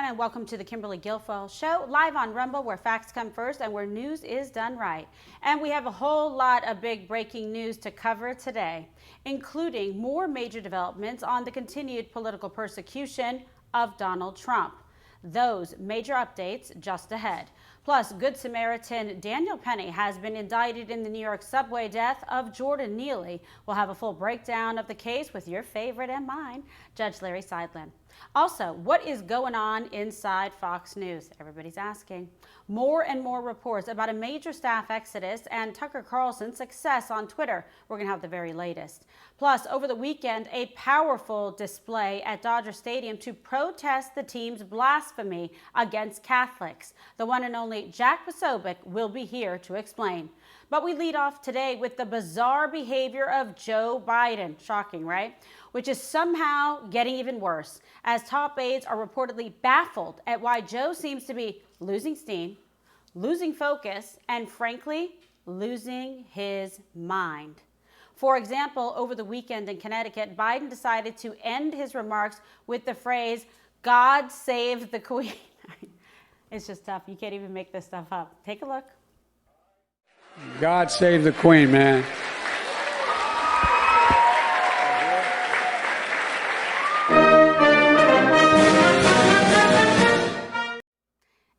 everyone, and welcome to the Kimberly Guilfoyle Show, live on Rumble, where facts come first and where news is done right. And we have a whole lot of big breaking news to cover today, including more major developments on the continued political persecution of Donald Trump. Those major updates just ahead. Plus, Good Samaritan Daniel Penny has been indicted in the New York subway death of Jordan Neely. We'll have a full breakdown of the case with your favorite and mine, Judge Larry Seidlin. Also, what is going on inside Fox News? Everybody's asking. More and more reports about a major staff exodus and Tucker Carlson's success on Twitter. We're going to have the very latest. Plus, over the weekend, a powerful display at Dodger Stadium to protest the team's blasphemy against Catholics. The one and only Jack Posobiec will be here to explain. But we lead off today with the bizarre behavior of Joe Biden. Shocking, right? Which is somehow getting even worse, as top aides are reportedly baffled at why Joe seems to be losing steam, losing focus, and frankly, losing his mind. For example, over the weekend in Connecticut, Biden decided to end his remarks with the phrase, "God save the Queen." It's just tough. You can't even make this stuff up. Take a look. God save the Queen, man.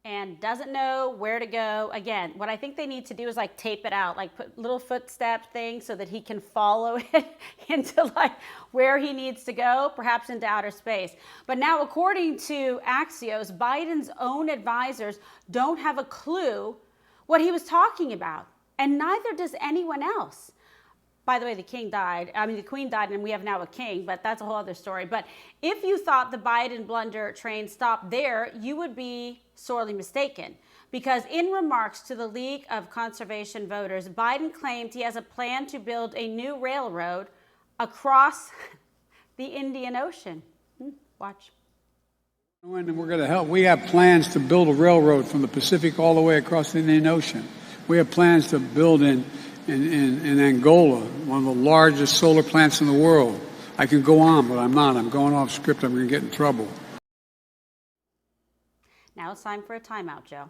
And doesn't know where to go. Again, what I think they need to do is like tape it out, like put little footstep things so that he can follow it into like where he needs to go, perhaps into outer space. But now, according to Axios, Biden's own advisors don't have a clue what he was talking about, and neither does anyone else. By the way, the Queen died, and we have now a king, but that's a whole other story. But if you thought the Biden blunder train stopped there, you would be sorely mistaken. Because in remarks to the League of Conservation Voters, Biden claimed he has a plan to build a new railroad across the Indian Ocean. Watch. And we're going to help. We have plans to build a railroad from the Pacific all the way across the Indian Ocean. We have plans to build in Angola, one of the largest solar plants in the world. I can go on, but I'm not. I'm going off script. I'm going to get in trouble. Now it's time for a timeout, Joe.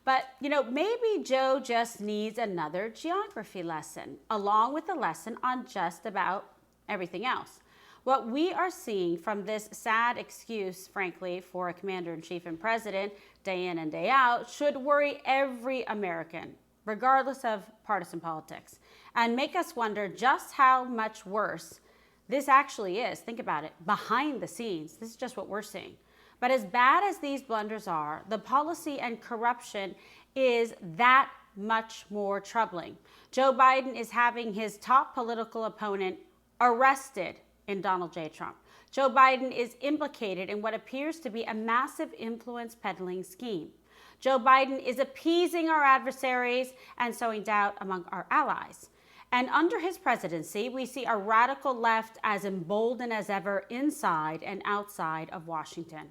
But, maybe Joe just needs another geography lesson, along with a lesson on just about everything else. What we are seeing from this sad excuse, frankly, for a commander-in-chief and president, day in and day out, should worry every American, regardless of partisan politics, and make us wonder just how much worse this actually is. Think about it, behind the scenes. This is just what we're seeing. But as bad as these blunders are, the policy and corruption is that much more troubling. Joe Biden is having his top political opponent arrested in Donald J. Trump. Joe Biden is implicated in what appears to be a massive influence peddling scheme. Joe Biden is appeasing our adversaries and sowing doubt among our allies. And under his presidency, we see a radical left as emboldened as ever inside and outside of Washington.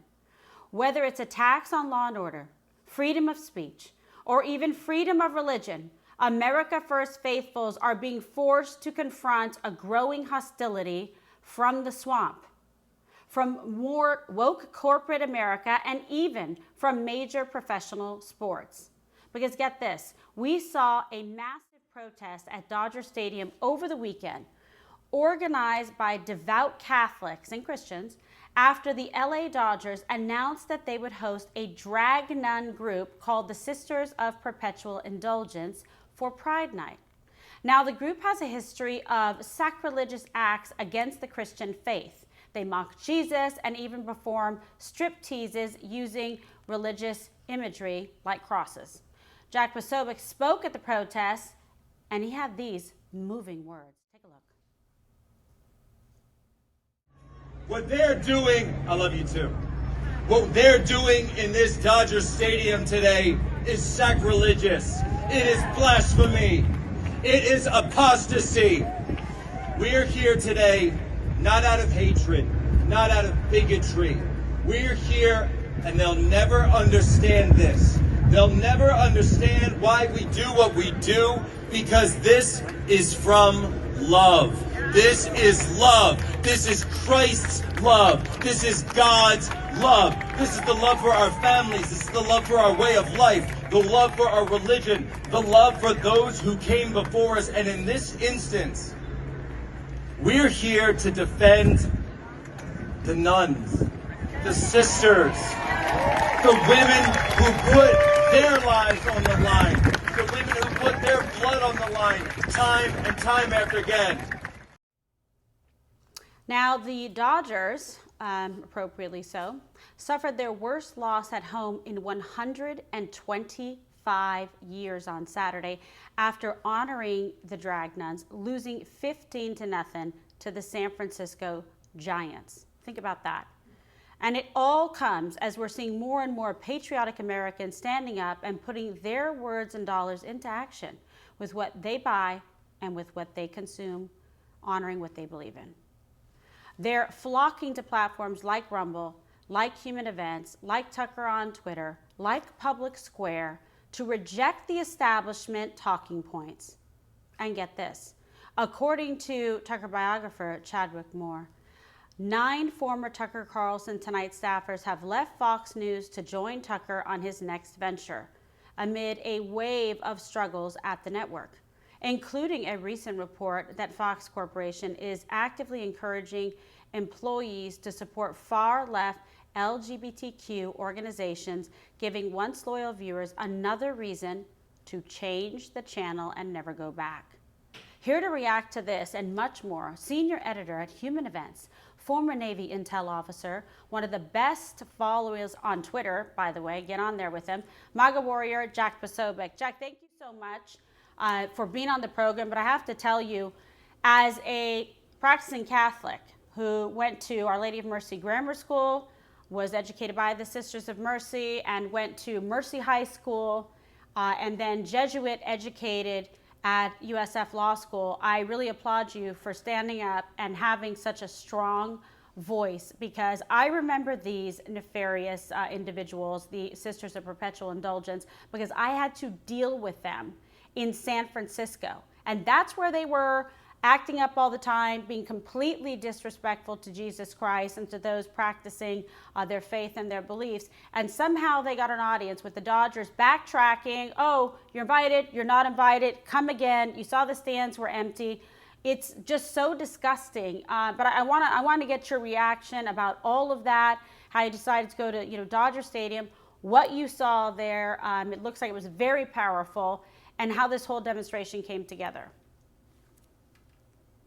Whether it's attacks on law and order, freedom of speech, or even freedom of religion, America First faithfuls are being forced to confront a growing hostility from the swamp, from more woke corporate America, and even from major professional sports. Because get this, we saw a massive protest at Dodger Stadium over the weekend, organized by devout Catholics and Christians, after the LA Dodgers announced that they would host a drag nun group called the Sisters of Perpetual Indulgence for Pride Night. Now, the group has a history of sacrilegious acts against the Christian faith. They mock Jesus and even perform strip teases using religious imagery like crosses. Jack Posobiec spoke at the protest, and he had these moving words. Take a look. What they're doing, I love you too. What they're doing in this Dodger Stadium today is sacrilegious. It is blasphemy. It is apostasy. We are here today not out of hatred, not out of bigotry. We're here, and they'll never understand this. They'll never understand why we do what we do, because this is from love. This is love. This is Christ's love. This is God's love. This is the love for our families. This is the love for our way of life, the love for our religion, the love for those who came before us. And in this instance, we're here to defend the nuns, the sisters, the women who put their lives on the line, the women who put their blood on the line time and time after again. Now, the Dodgers, appropriately so, suffered their worst loss at home in 125 years on Saturday after honoring the Drag Nuns, losing 15-0 to the San Francisco Giants. Think about that. And it all comes as we're seeing more and more patriotic Americans standing up and putting their words and dollars into action with what they buy and with what they consume, honoring what they believe in. They're flocking to platforms like Rumble, like Human Events, like Tucker on Twitter, like Public Square, to reject the establishment talking points. And get this, according to Tucker biographer Chadwick Moore, 9 former Tucker Carlson Tonight staffers have left Fox News to join Tucker on his next venture, amid a wave of struggles at the network, including a recent report that Fox Corporation is actively encouraging employees to support far-left LGBTQ organizations, giving once loyal viewers another reason to change the channel and never go back. Here to react to this and much more, senior editor at Human Events, former Navy intel officer, one of the best followers on Twitter, by the way, get on there with him, MAGA warrior Jack Posobiec. Jack, thank you so much for being on the program, but I have to tell you, as a practicing Catholic who went to Our Lady of Mercy Grammar School, was educated by the Sisters of Mercy, and went to Mercy High School, and then Jesuit educated at USF Law School, I really applaud you for standing up and having such a strong voice, because I remember these nefarious individuals, the Sisters of Perpetual Indulgence, because I had to deal with them in San Francisco. And that's where they were acting up all the time, being completely disrespectful to Jesus Christ and to those practicing their faith and their beliefs. And somehow they got an audience with the Dodgers backtracking. Oh, you're invited, you're not invited, come again. You saw the stands were empty. It's just so disgusting. But I want to get your reaction about all of that, how you decided to go to Dodger Stadium, what you saw there. It looks like it was very powerful, and how this whole demonstration came together.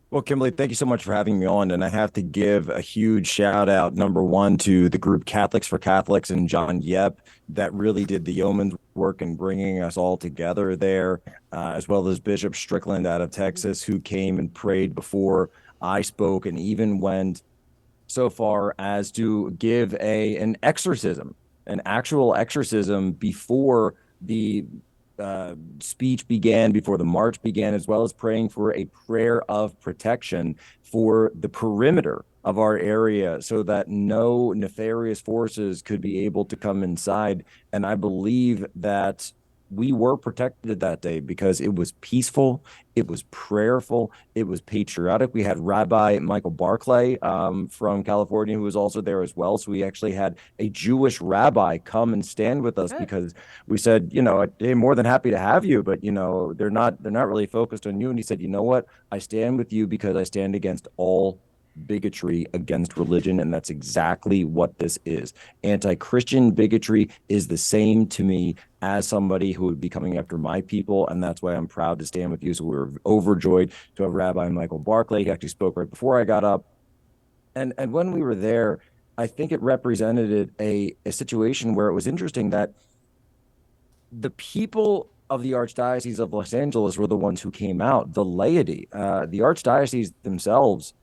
Well, Kimberly, thank you so much for having me on. And I have to give a huge shout out, number one, to the group Catholics for Catholics and John Yep, that really did the yeoman's work in bringing us all together there, as well as Bishop Strickland out of Texas, who came and prayed before I spoke, and even went so far as to give an exorcism, an actual exorcism, before the speech began, before the march began, as well as praying for a prayer of protection for the perimeter of our area so that no nefarious forces could be able to come inside. And I believe that we were protected that day because it was peaceful, it was prayerful, it was patriotic. We had Rabbi Michael Barclay from California, who was also there as well. So we actually had a Jewish rabbi come and stand with us. Good. Because we said, they're more than happy to have you, but they're not really focused on you. And he said, you know what? I stand with you because I stand against all bigotry against religion, and that's exactly what this is. Anti-Christian bigotry is the same to me as somebody who would be coming after my people, and that's why I'm proud to stand with you. So we were overjoyed to have Rabbi Michael Barclay. He actually spoke right before I got up, and when we were there, I think it represented a situation where it was interesting that the people of the Archdiocese of Los Angeles were the ones who came out. The laity, the Archdiocese themselves,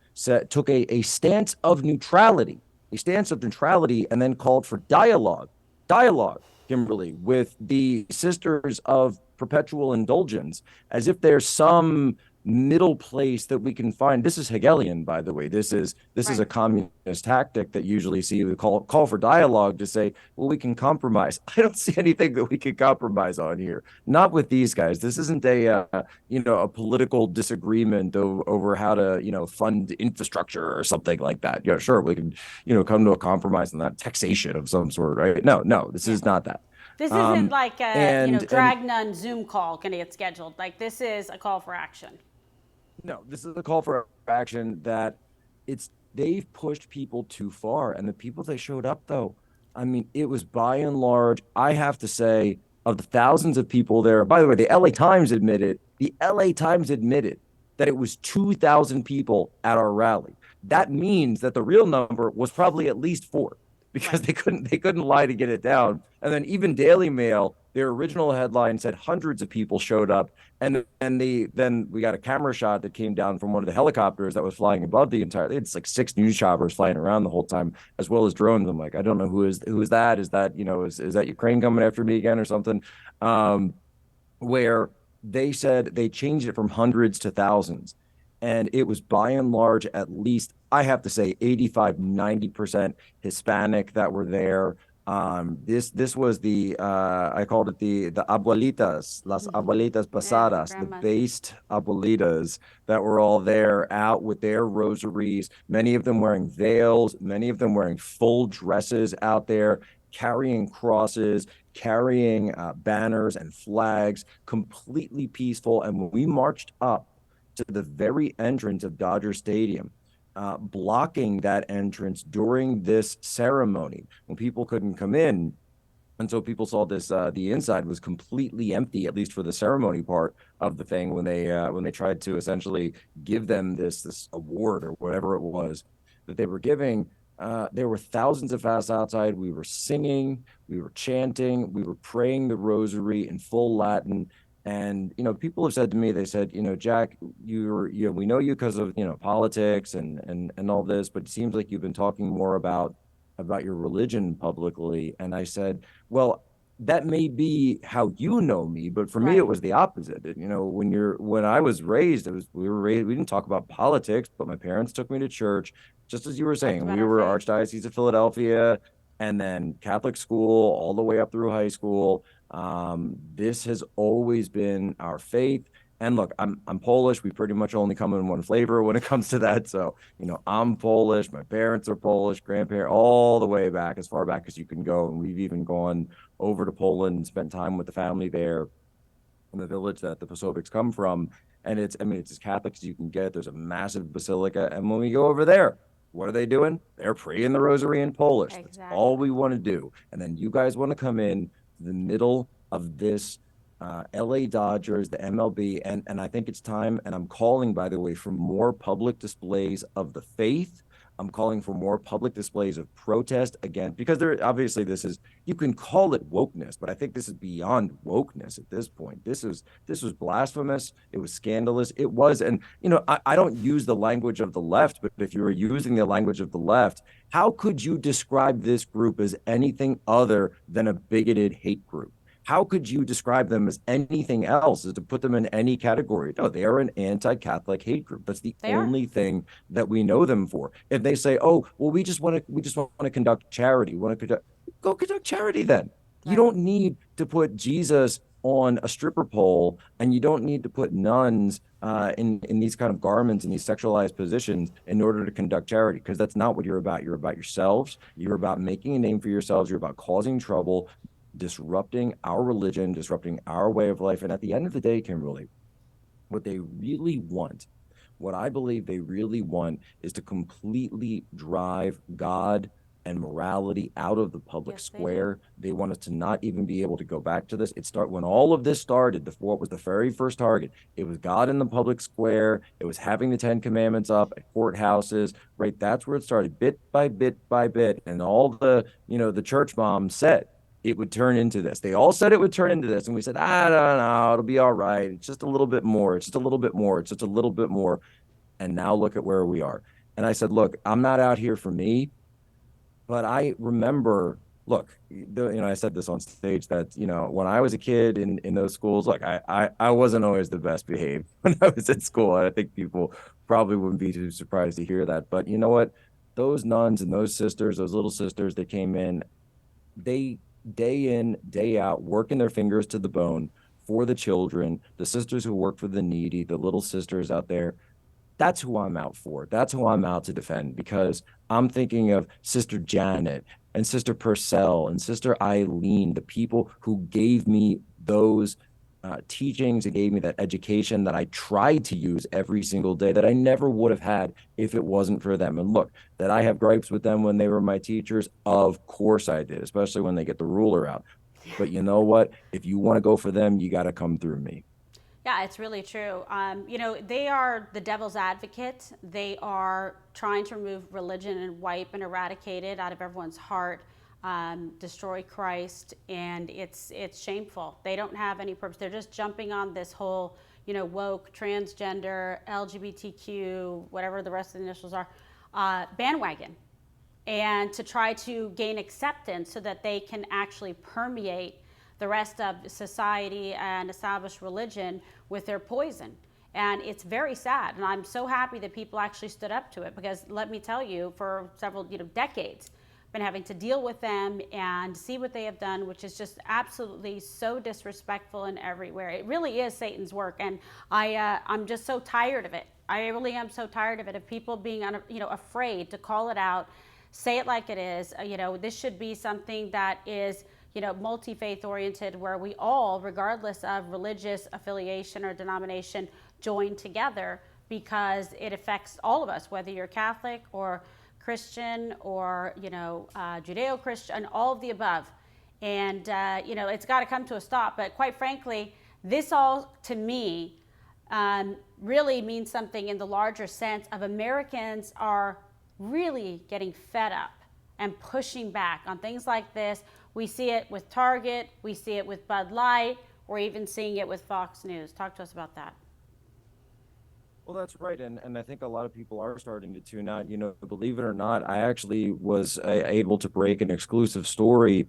took a stance of neutrality, and then called for dialogue, Kimberly, with the Sisters of Perpetual Indulgence, as if there's some middle place that we can find. This is Hegelian, by the way. This is Right. a communist tactic that usually see we call for dialogue to say, well, we can compromise. I don't see anything that we can compromise on here. Not with these guys. This isn't a political disagreement over how to fund infrastructure or something like that. Yeah, sure, we can come to a compromise on that, taxation of some sort, right? No, this Yeah. is not that. This isn't like a And drag nun Zoom call going to get scheduled. Like this is a call for action. no, this is a call for action that they've pushed people too far. And the people that showed up, though, I mean, it was by and large, I have to say, of the thousands of people there. By the way, the LA Times admitted that it was 2,000 people at our rally. That means that the real number was probably at least four, because Right. they couldn't lie to get it down. And then even Daily Mail, their original headline said hundreds of people showed up, and then we got a camera shot that came down from one of the helicopters that was flying above the entire. It's like 6 news choppers flying around the whole time, as well as drones. I'm like, I don't know who is that? Is that is that Ukraine coming after me again or something? Um, where they said they changed it from hundreds to thousands. And it was by and large, at least, I have to say, 85-90% Hispanic that were there. This was the I called it the abuelitas, las abuelitas Yeah, pasadas, the grandmas. based abuelitas that were all there out with their rosaries, many of them wearing veils, many of them wearing full dresses out there, carrying crosses, carrying banners and flags, completely peaceful. And when we marched up to the very entrance of Dodger Stadium, blocking that entrance during this ceremony when people couldn't come in. And so people saw this, the inside was completely empty, at least for the ceremony part of the thing, when they tried to essentially give them this award or whatever it was that they were giving. There were thousands of us outside. We were singing, we were chanting, we were praying the rosary in full Latin. And people have said to me, they said, Jack, we know you because of politics and all this, but it seems like you've been talking more about your religion publicly. And I said, well, that may be how you know me, but for me, it Right. was the opposite. When I was raised, we didn't talk about politics, but my parents took me to church, just as you were Talked saying. about We our were faith. Archdiocese of Philadelphia, and then Catholic school all the way up through high school. This has always been our faith. And look, I'm Polish. We pretty much only come in one flavor when it comes to that. So, I'm Polish. My parents are Polish, grandparents, all the way back, as far back as you can go. And we've even gone over to Poland and spent time with the family there in the village that the Pasovics come from. And it's as Catholic as you can get. There's a massive basilica. And when we go over there, what are they doing? They're praying the rosary in Polish. That's all Exactly. we want to do. And then you guys want to come in the middle of this LA Dodgers, the MLB, and I think it's time. And I'm calling, by the way, for more public displays of the faith. I'm calling for more public displays of protest again, because obviously you can call it wokeness, but I think this is beyond wokeness at this point. This was blasphemous. It was scandalous. It was, and I don't use the language of the left, but if you were using the language of the left, how could you describe this group as anything other than a bigoted hate group? How could you describe them as anything else, as to put them in any category? No, they are an anti-Catholic hate group. That's the They are. only thing that we know them for. If they say, "Oh, well, we just want to conduct charity," go conduct charity then. You Right. don't need to put Jesus on a stripper pole, and you don't need to put nuns in these kind of garments in these sexualized positions in order to conduct charity, because that's not what you're about. You're about yourselves. You're about making a name for yourselves. You're about causing trouble, disrupting our religion, disrupting our way of life. And at the end of the day, Kimberly, what they really want, what I believe they really want, is to completely drive God and morality out of the public Yes, they do. square. They want us to not even be able to go back to this. When all of this started, what was the very first target? It was God in the public square. It was having the 10 Commandments up at courthouses, right? That's where it started, bit by bit by bit. And all the church moms said it would turn into this. They all said it would turn into this. And we said, I don't know, it'll be all right. It's just a little bit more. It's just a little bit more. It's just a little bit more. And now look at where we are. And I said, look, I'm not out here for me, but I remember look, I said this on stage that, when I was a kid in those schools, look, I wasn't always the best behaved when I was at school. I think people probably wouldn't be too surprised to hear that. But you know what? Those nuns and those sisters, those little sisters that came in, they day in, day out, working their fingers to the bone for the children, the sisters who work for the needy, the little sisters out there. That's who I'm out for. That's who I'm out to defend, because I'm thinking of Sister Janet and Sister Purcell and Sister Eileen, the people who gave me those teachings and gave me that education that I tried to use every single day that I never would have had if it wasn't for them. And look, that I have gripes with them when they were my teachers. Of course I did, especially when they get the ruler out. But you know what? If you want to go for them, you got to come through me. Yeah, it's really true. They are the devil's advocate. They are trying to remove religion and wipe and eradicate it out of everyone's heart, destroy Christ, and it's shameful. They don't have any purpose. They're just jumping on this whole, woke, transgender, LGBTQ, whatever the rest of the initials are, bandwagon, and to try to gain acceptance so that they can actually permeate the rest of society and establish religion with their poison. And it's very sad. And I'm so happy that people actually stood up to it, because let me tell you, for several decades, been having to deal with them and see what they have done, which is just absolutely so disrespectful in everywhere. It really is Satan's work, and I'm just so tired of it. I really am so tired of it, of people being afraid to call it out, say it like it is. This should be something that is multi-faith oriented, where we all, regardless of religious affiliation or denomination, join together, because it affects all of us, whether you're Catholic or Christian or Judeo-Christian, all of the above. And it's got to come to a stop. But quite frankly, this all, to me, really means something in the larger sense of Americans are really getting fed up and pushing back on things like this. We see it with Target, we see it with Bud Light, we're even seeing it with Fox News. Talk to us about that. Well, that's right. And I think a lot of people are starting to tune out. Believe it or not, I actually was able to break an exclusive story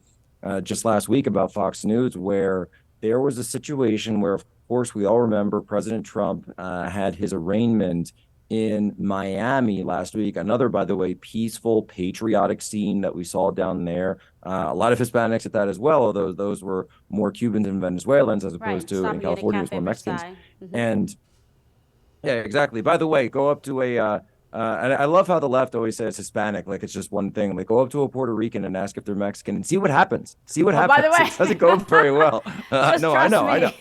just last week about Fox News, where there was a situation where, of course, we all remember President Trump had his arraignment in Miami last week. Another, by the way, peaceful, patriotic scene that we saw down there. A lot of Hispanics at that as well, although those were more Cubans and Venezuelans, as opposed to in California, it was more Mexicans. Mm-hmm. And yeah, exactly. By the way, go up to and I love how the left always says Hispanic, like it's just one thing. Like, go up to a Puerto Rican and ask if they're Mexican and see what happens. See what happens. By the way, it doesn't go very well. No, I know.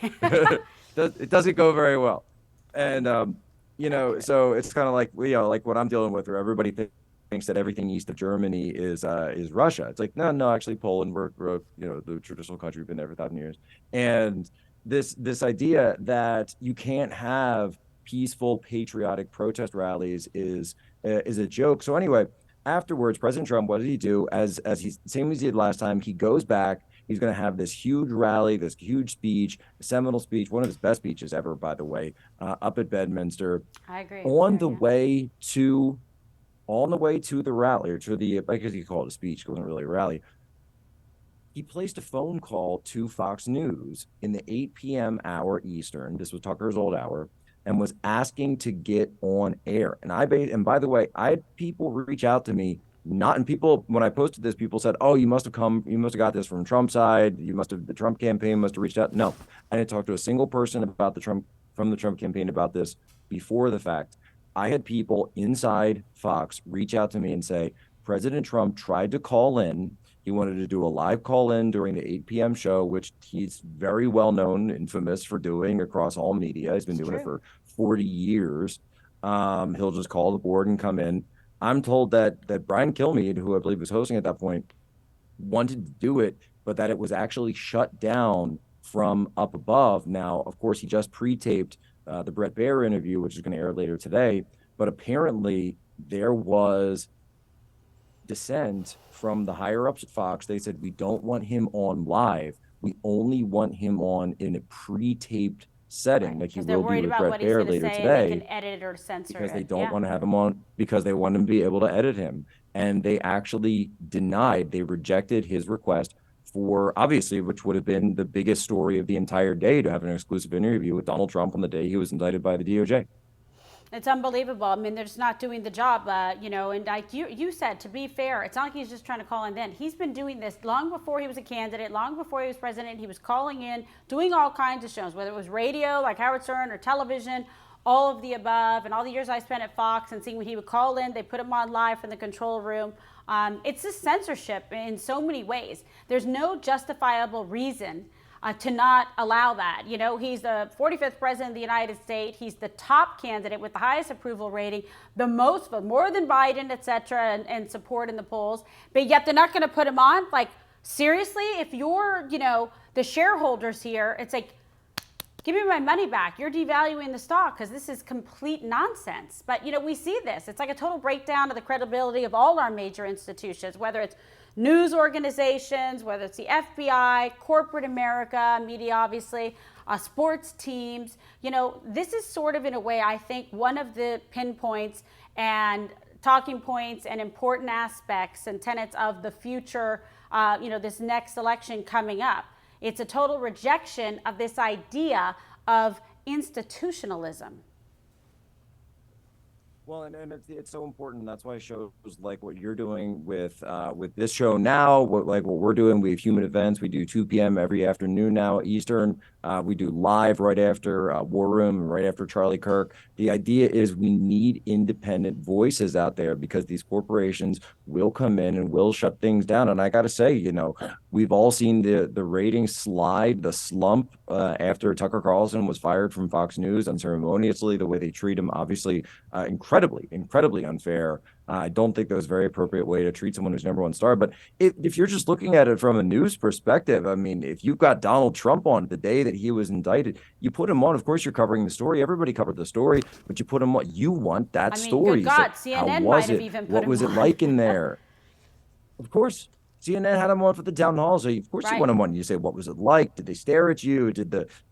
It doesn't go very well. And, so it's kind of like, like what I'm dealing with, where everybody thinks that everything east of Germany is Russia. It's like, no, actually Poland, we're the traditional country, we've been there for 1,000 years. And this idea that you can't have peaceful, patriotic protest rallies is a joke. So anyway, afterwards, President Trump, what did he do? As he same as he did last time, he goes back. He's going to have this huge rally, this huge speech, a seminal speech, one of his best speeches ever, by the way, up at Bedminster. I agree. On the way to the rally, or to the, I guess you call it a speech, it wasn't really a rally. He placed a phone call to Fox News in the 8 p.m. hour Eastern. This was Tucker's old hour, and was asking to get on air. And by the way, I had people reach out to me, when I posted this, people said, "Oh, you must have got this from Trump's side. The Trump campaign must have reached out." No, I didn't talk to a single person from the Trump campaign about this before the fact. I had people inside Fox reach out to me and say, President Trump tried to call in. He wanted to do a live call in during the 8 p.m. show, which he's very well known, infamous for doing across all media. He's been doing it for 40 years. He'll just call the board and come in. I'm told that Brian Kilmeade, who I believe was hosting at that point, wanted to do it, but that it was actually shut down from up above. Now, of course, he just pre-taped the Bret Baier interview, which is going to air later today. But apparently there was dissent from the higher ups at Fox. They said, we don't want him on live. We only want him on in a pre-taped setting, like you Because they're will be worried with about Brett what he's going Baer to later say and they today, can edit it or censor because it. they don't Yeah. want to have him on, because they want him to be able to edit him. And they actually they rejected his request for, obviously, which would have been the biggest story of the entire day, to have an exclusive interview with Donald Trump on the day he was indicted by the DOJ. It's unbelievable. I mean, they're just not doing the job, and like you said, to be fair, it's not like he's just trying to call in then. He's been doing this long before he was a candidate, long before he was president. He was calling in, doing all kinds of shows, whether it was radio like Howard Stern or television, all of the above. And all the years I spent at Fox and seeing when he would call in, they put him on live from the control room. It's just censorship in so many ways. There's no justifiable reason to not allow that. You know, he's the 45th president of the United States. He's the top candidate with the highest approval rating, the most, more than Biden, et cetera, and support in the polls. But yet they're not going to put him on. Like, seriously, if you're, the shareholders here, it's like, give me my money back. You're devaluing the stock because this is complete nonsense. But, we see this. It's like a total breakdown of the credibility of all our major institutions, whether it's news organizations, whether it's the FBI, corporate America, media, obviously, sports teams. This is sort of, in a way, I think, one of the pinpoints and talking points and important aspects and tenets of the future, this next election coming up. It's a total rejection of this idea of institutionalism. Well, and it's so important. That's why shows like what you're doing with this show now, what we're doing. We have human events. We do 2 p.m. every afternoon now Eastern. We do live right after War Room and right after Charlie Kirk. The idea is we need independent voices out there, because these corporations will come in and will shut things down. And I got to say, we've all seen the ratings slide, the slump after Tucker Carlson was fired from Fox News unceremoniously. The way they treat him, obviously, incredibly unfair. I don't think that was a very appropriate way to treat someone who's #1 star. But if you're just looking at it from a news perspective, I mean, if you've got Donald Trump on the day that he was indicted, you put him on. Of course, you're covering the story. Everybody covered the story, but you put him on. You want that story. Good God, So CNN how might was have it? even put What him was it on. like in there? Of course. CNN had him on for the town hall, so of course you want him on. You say, what was it like? Did they stare at you?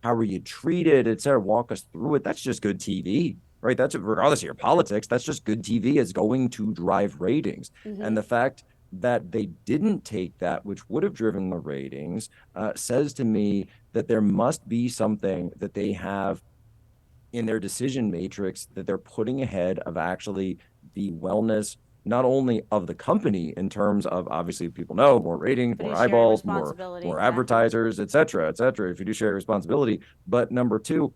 How were you treated, et cetera? Walk us through it. That's just good TV, right? That's, regardless of your politics, that's just good TV. It's going to drive ratings. Mm-hmm. And the fact that they didn't take that, which would have driven the ratings, says to me that there must be something that they have in their decision matrix that they're putting ahead of actually the wellness, not only of the company in terms of, obviously, people know, more ratings, more eyeballs, more advertisers, et cetera, fiduciary responsibility. But number two,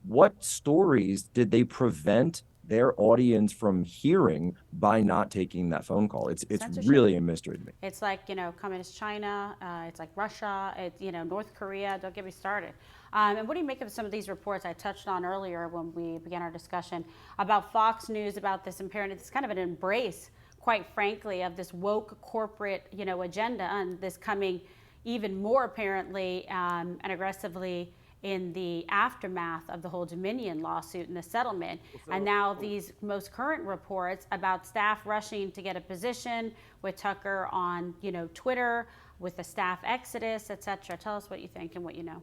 what stories did they prevent their audience from hearing by not taking that phone call? It's really a mystery to me. It's like, communist China, it's like Russia, North Korea. Don't get me started. And what do you make of some of these reports I touched on earlier when we began our discussion about Fox News, about this imperative? It's kind of an embrace, quite frankly, of this woke corporate, agenda, and this coming even more apparently and aggressively in the aftermath of the whole Dominion lawsuit and the settlement. And now these most current reports about staff rushing to get a position with Tucker on, Twitter, with the staff exodus, et cetera. Tell us what you think and what you know.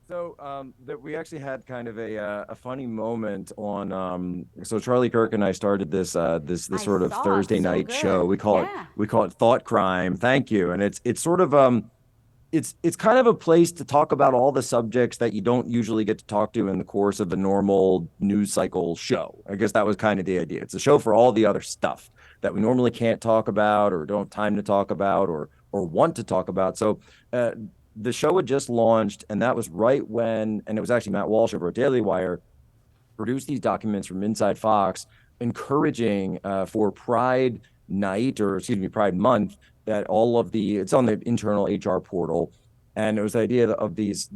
So that we actually had kind of a funny moment on. So Charlie Kirk and I started this sort of Thursday night show. We call it Thought Crime. Thank you. And it's sort of it's kind of a place to talk about all the subjects that you don't usually get to talk to in the course of a normal news cycle show. I guess that was kind of the idea. It's a show for all the other stuff that we normally can't talk about or don't have time to talk about or want to talk about. So the show had just launched, and that was right when, and it was actually Matt Walsh over at Daily Wire, produced these documents from Inside Fox, encouraging for Pride Night, or excuse me, Pride Month, that it's on the internal HR portal. And it was the idea of these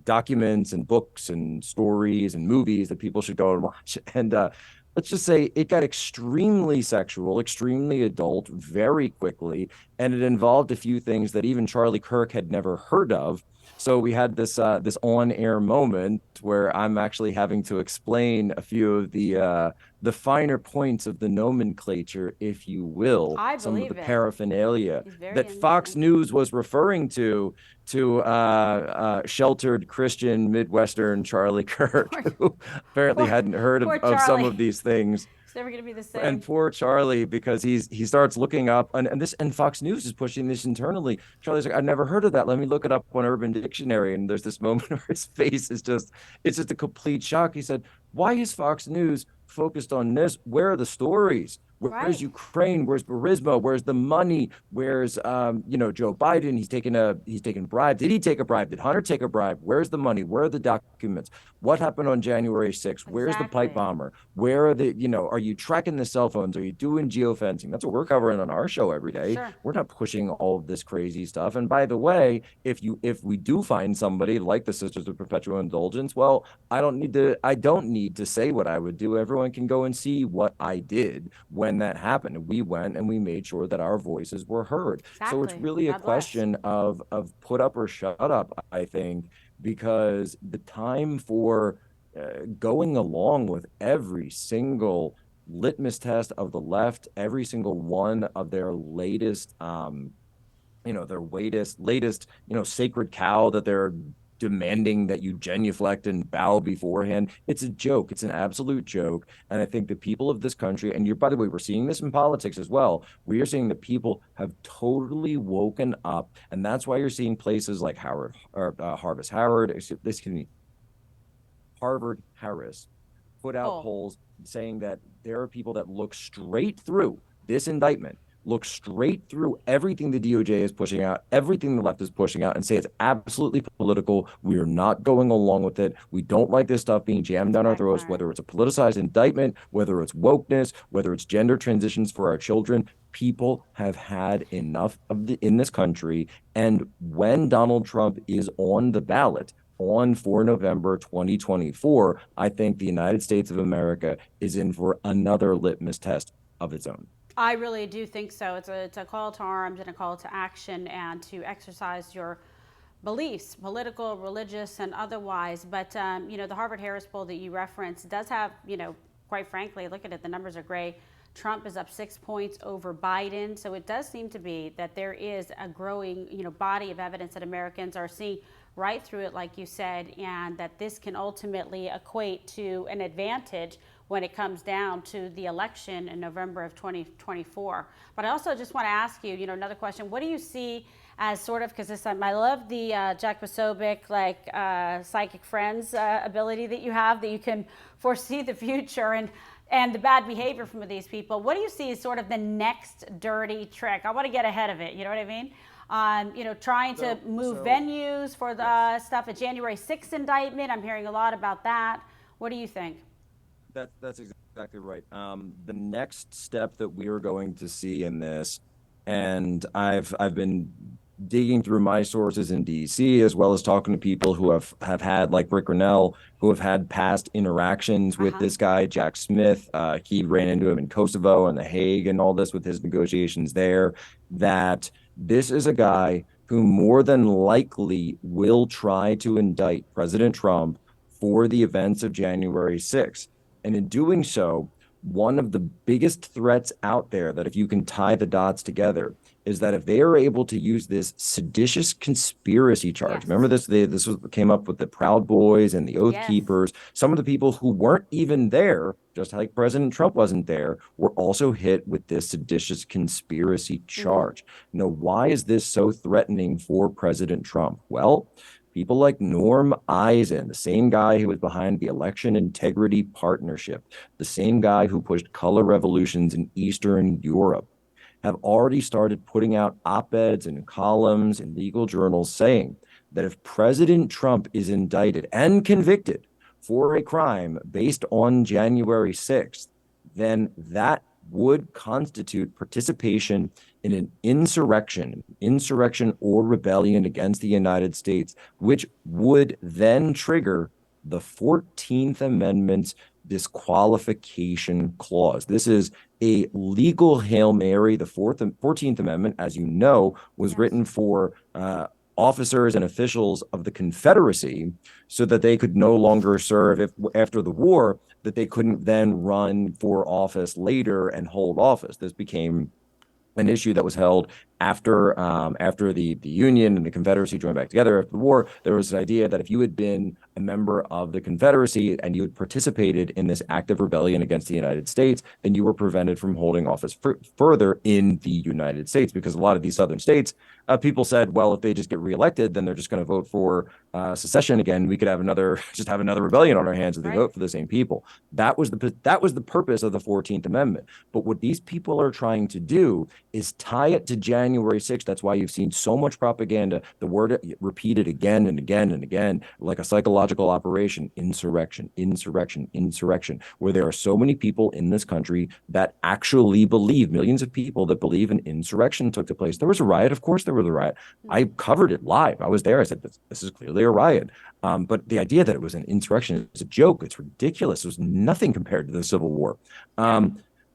documents and books and stories and movies that people should go and watch. And let's just say it got extremely sexual, extremely adult very quickly. And it involved a few things that even Charlie Kirk had never heard of. So we had this on-air moment where I'm actually having to explain a few of the the finer points of the nomenclature, if you will, I some of the believe it. paraphernalia He's very that Fox innocent. News was referring to sheltered Christian Midwestern Charlie Kirk, Poor, who apparently poor, hadn't heard poor of some Charlie. of these things. He's never going to be the And same. poor Charlie, because he starts looking up, and Fox News is pushing this internally. Charlie's like, I've never heard of that. Let me look it up on Urban Dictionary. And there's this moment where his face is just, it's just a complete shock. He said, why is Fox News focused on this? Where are the stories? Where's Right. Ukraine? Where's Burisma? Where's the money? Where's Joe Biden? He's taken bribe. Did he take a bribe? Did Hunter take a bribe? Where's the money? Where are the documents? What happened on January 6th? Where's the pipe Exactly. bomber? Where are are you tracking the cell phones? Are you doing geofencing? That's what we're covering on our show every day. Sure. We're not pushing all of this crazy stuff. And by the way, if we do find somebody like the Sisters of Perpetual Indulgence, well, I don't need to say what I would do. Everyone can go and see what I did when that happened. We went and we made sure that our voices were heard. So it's Exactly. really a God bless. question of put up or shut up, I think, because the time for going along with every single litmus test of the left, every single one of their latest sacred cow that they're demanding that you genuflect and bow beforehand. It's a joke. It's an absolute joke. And I think the people of this country, and by the way, we're seeing this in politics as well. We are seeing that people have totally woken up. And that's why you're seeing places like Harvard Harris put out Oh, polls saying that there are people that look straight through this indictment, look straight through everything the DOJ is pushing out, everything the left is pushing out, and say it's absolutely political. We are not going along with it. We don't like this stuff being jammed down our throats, backfiring. whether it's a politicized indictment, whether it's wokeness, whether it's gender transitions for our children. People have had enough in this country. And when Donald Trump is on the ballot, for November 2024, I think the United States of America is in for another litmus test of its own. I really do think so. It's a call to arms and a call to action and to exercise your beliefs, political, religious, and otherwise. But, the Harvard Harris poll that you referenced does have, quite frankly, look at it, the numbers are gray. Trump is up 6 points over Biden. So it does seem to be that there is a growing, body of evidence that Americans are seeing right through it, like you said, and that this can ultimately equate to an advantage when it comes down to the election in November of 2024. But I also just want to ask you, another question. What do you see as sort of, because this time I love the Jack Posobiec, psychic friends ability that you have, that you can foresee the future and the bad behavior from these people. What do you see as sort of the next dirty trick? I want to get ahead of it, you know what I mean? Trying to move venues for the stuff, a January 6th indictment. I'm hearing a lot about that. What do you think? That's exactly right. The next step that we are going to see in this, and I've been digging through my sources in DC, as well as talking to people who have had, like Rick Grinnell, who have had past interactions with this guy, Jack Smith. He ran into him in Kosovo and The Hague and all this with his negotiations there, that this is a guy who more than likely will try to indict President Trump for the events of January 6th. And in doing so, one of the biggest threats out there, that if you can tie the dots together, is that if they are able to use this seditious conspiracy charge, Yes. remember this came up with the Proud Boys and the Oath Yes. Keepers, some of the people who weren't even there, just like President Trump wasn't there, were also hit with this seditious conspiracy charge. Now, why is this so threatening for President Trump? Well, people like Norm Eisen, the same guy who was behind the Election Integrity Partnership, the same guy who pushed color revolutions in Eastern Europe, have already started putting out op-eds and columns in legal journals saying that if President Trump is indicted and convicted for a crime based on January 6th, then that would constitute participation in an insurrection or rebellion against the United States, which would then trigger the 14th Amendment's disqualification clause. This is a legal Hail Mary. The 14th Amendment, as you know, was written for officers and officials of the Confederacy so that they could no longer serve after the war, that they couldn't then run for office later and hold office. This became an issue that was held after the Union and the Confederacy joined back together after the war. There was an idea that if you had been a member of the Confederacy and you had participated in this active rebellion against the United States, then you were prevented from holding office further in the United States, because a lot of these southern states, people said, well, if they just get reelected, then they're just going to vote for secession again. We could have another rebellion on our hands if they vote for the same people. That was the purpose of the 14th Amendment. But what these people are trying to do is tie it to January 6th. That's why you've seen so much propaganda, the word repeated again and again and again, like a psychological operation: insurrection, insurrection, insurrection, where there are so many people in this country that actually believe, millions of people that believe an insurrection took place. There was a riot. Of course there was a riot. I covered it live. I was there. I said, this is clearly a riot. But the idea that it was an insurrection is a joke. It's ridiculous. It was nothing compared to the Civil War.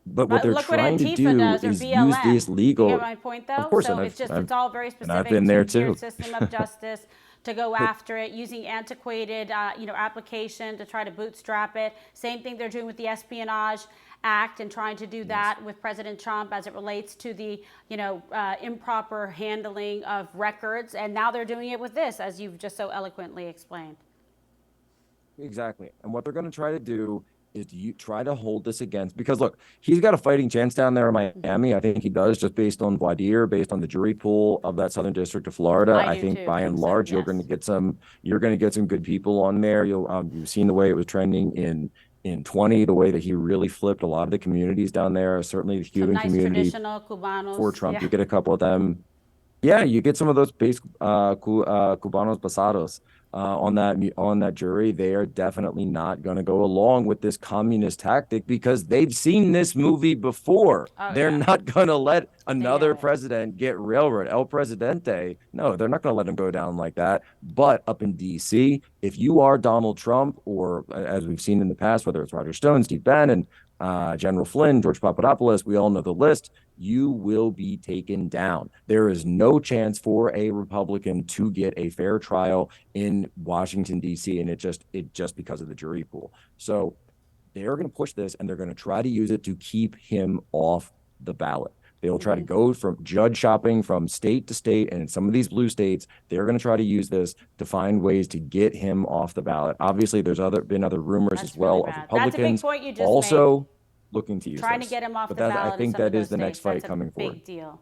But what they're trying to do is use these legal. You get my point, though? Of course, so it's all very specific I've been there to your too. system of justice to go after it, using antiquated, application to try to bootstrap it. Same thing they're doing with the Espionage Act and trying to do that with President Trump as it relates to the, improper handling of records. And now they're doing it with this, as you've just so eloquently explained. Exactly. And what they're going to try to do is you try to hold this against, because look, he's got a fighting chance down there in Miami. I think he does, just based on voir dire, based on the jury pool of that Southern District of Florida. I think by and large, you're going to get some good people on there. You've seen the way it was trending in 20, the way that he really flipped a lot of the communities down there, certainly the Cuban community. Traditional Cubanos. For Trump, you get a couple of them. Yeah, you get some of those base Cubanos pasados on that jury. They are definitely not going to go along with this communist tactic because they've seen this movie before. They're not going to let another president get railroaded. El Presidente. No, they're not going to let him go down like that. But up in D.C., if you are Donald Trump, or as we've seen in the past, whether it's Roger Stone, Steve Bannon, General Flynn, George Papadopoulos, we all know the list, you will be taken down. There is no chance for a Republican to get a fair trial in Washington, D.C., and it just because of the jury pool. So they're going to push this, and they're going to try to use it to keep him off the ballot. They'll try to go from judge shopping from state to state, and in some of these blue states, they're going to try to use this to find ways to get him off the ballot. Obviously, there's been other rumors as well of Republicans also looking to use trying this. to get him off but the ballot. I think that is the next fight coming forward. Big deal.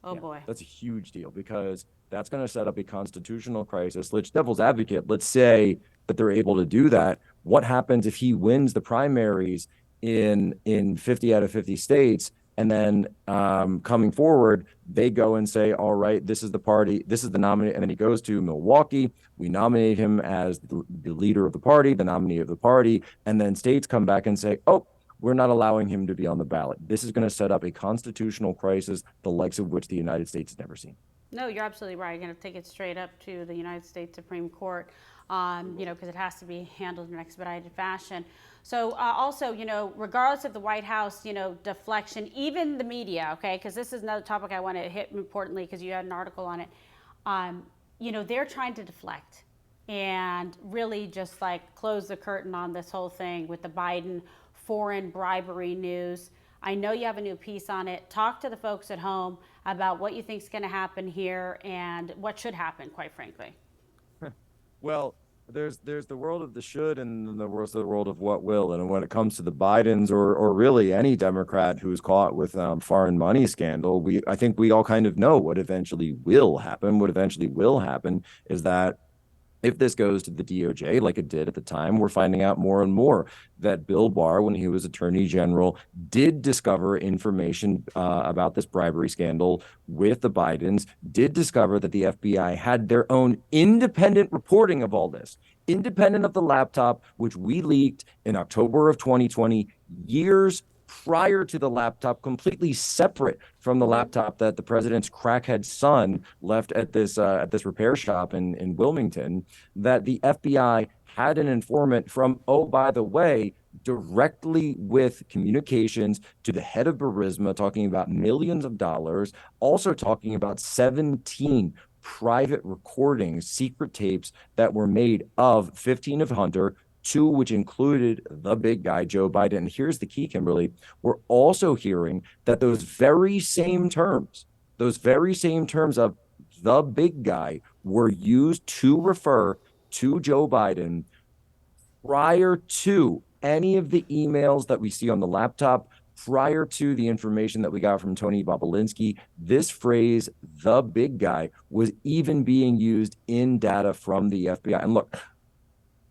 Oh boy, that's a huge deal, because that's going to set up a constitutional crisis. Let's devil's advocate. Let's say that they're able to do that. What happens if he wins the primaries in 50 out of 50 states? And then coming forward, they go and say, all right, this is the party, this is the nominee. And then he goes to Milwaukee. We nominate him as the leader of the party, the nominee of the party. And then states come back and say, oh, we're not allowing him to be on the ballot. This is going to set up a constitutional crisis, the likes of which the United States has never seen. No, you're absolutely right. You're going to take it straight up to the United States Supreme Court, because it has to be handled in an expedited fashion. So also, regardless of the White House, deflection, even the media, okay, because this is another topic I want to hit importantly because you had an article on it. They're trying to deflect and really just like close the curtain on this whole thing with the Biden foreign bribery news. I know you have a new piece on it. Talk to the folks at home about what you think is going to happen here and what should happen, quite frankly. Well, there's the world of the should and the world of what will. And when it comes to the Bidens or really any Democrat who's caught with foreign money scandal, I think we all kind of know what eventually will happen. What eventually will happen is that if this goes to the DOJ like it did at the time, we're finding out more and more that Bill Barr, when he was Attorney General, did discover information about this bribery scandal with the Bidens, did discover that the FBI had their own independent reporting of all this, independent of the laptop, which we leaked in October of 2020, years prior to the laptop, completely separate from the laptop that the president's crackhead son left at this repair shop in Wilmington, that the FBI had an informant from, oh, by the way, directly with communications to the head of Burisma, talking about millions of dollars, also talking about 17 private recordings, secret tapes that were made of 15 of Hunter, 2 which included the big guy, Joe Biden. And here's the key, Kimberly. We're also hearing that those very same terms of the big guy were used to refer to Joe Biden prior to any of the emails that we see on the laptop, prior to the information that we got from Tony Bobolinsky. This phrase, the big guy, was even being used in data from the FBI. And look,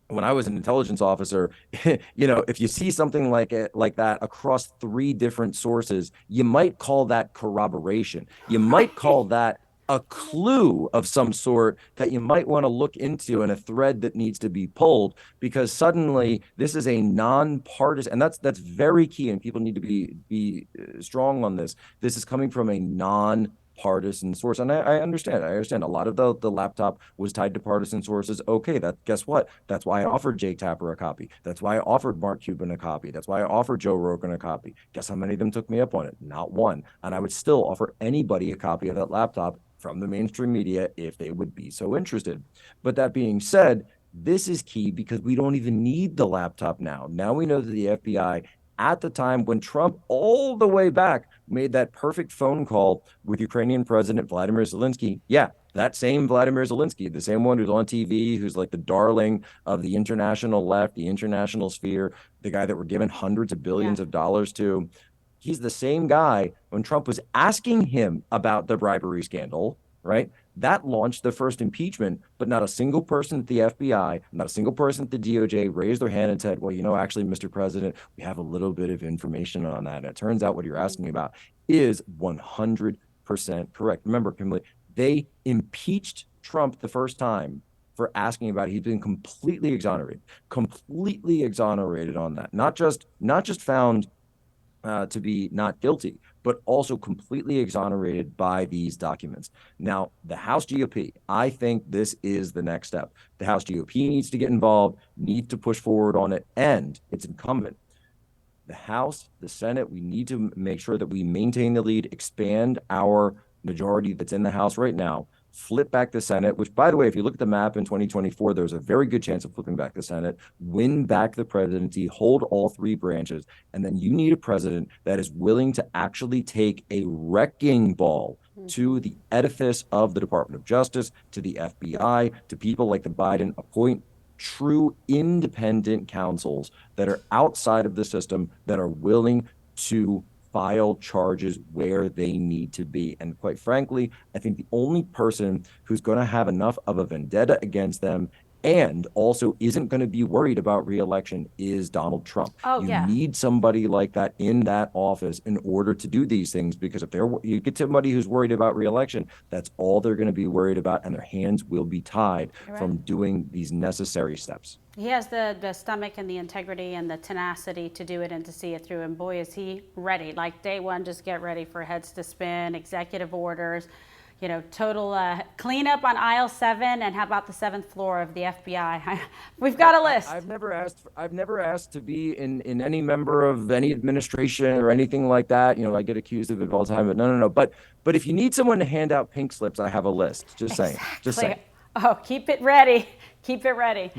when I was an intelligence officer, if you see something like that across 3 different sources, you might call that corroboration. You might call that a clue of some sort that you might want to look into, and a thread that needs to be pulled, because suddenly this is a nonpartisan, and that's very key, and people need to be strong on this. This is coming from a non-partisan source, and I understand a lot of the laptop was tied to partisan sources. Okay, guess what, that's why I offered Jake Tapper a copy. That's why I offered Mark Cuban a copy. That's why I offered Joe Rogan a copy. Guess how many of them took me up on it? Not one. And I would still offer anybody a copy of that laptop from the mainstream media if they would be so interested. But that being said, this is key because we don't even need the laptop now. Now we know that the FBI, at the time when Trump all the way back made that perfect phone call with Ukrainian President Vladimir Zelensky. Yeah, that same Vladimir Zelensky, the same one who's on TV, who's like the darling of the international left, the international sphere, the guy that we're giving hundreds of billions of dollars to. He's the same guy when Trump was asking him about the bribery scandal, right? That launched the first impeachment, but not a single person at the FBI, not a single person at the DOJ raised their hand and said, well, actually, Mr. President, we have a little bit of information on that. And it turns out what you're asking me about is 100% correct. Remember, Kimberly, they impeached Trump the first time for asking about it. He's been completely exonerated on that. Not just found to be not guilty, but also completely exonerated by these documents. Now, the House GOP, I think this is the next step. The House GOP needs to get involved, needs to push forward on it, and it's incumbent. The House, the Senate, we need to make sure that we maintain the lead, expand our majority that's in the House right now, flip back the Senate, which, by the way, if you look at the map in 2024, there's a very good chance of flipping back the Senate, win back the presidency, hold all 3 branches, and then you need a president that is willing to actually take a wrecking ball to the edifice of the Department of Justice, to the FBI, to people like the Biden, appoint true independent counsels that are outside of the system, that are willing to file charges where they need to be. And quite frankly, I think the only person who's going to have enough of a vendetta against them and also isn't going to be worried about re-election is Donald Trump. You need somebody like that in that office in order to do these things, because if you get somebody who's worried about re-election, that's all they're going to be worried about, and their hands will be tied from doing these necessary steps. He has the stomach and the integrity and the tenacity to do it and to see it through. And boy, is he ready. Like day one, just get ready for heads to spin, executive orders, total cleanup on aisle 7. And how about the 7th floor of the FBI? We've got a list. I've never asked to be in any member of any administration or anything like that. I get accused of it all the time, but no. But if you need someone to hand out pink slips, I have a list. Just saying. Oh, keep it ready. Keep it ready.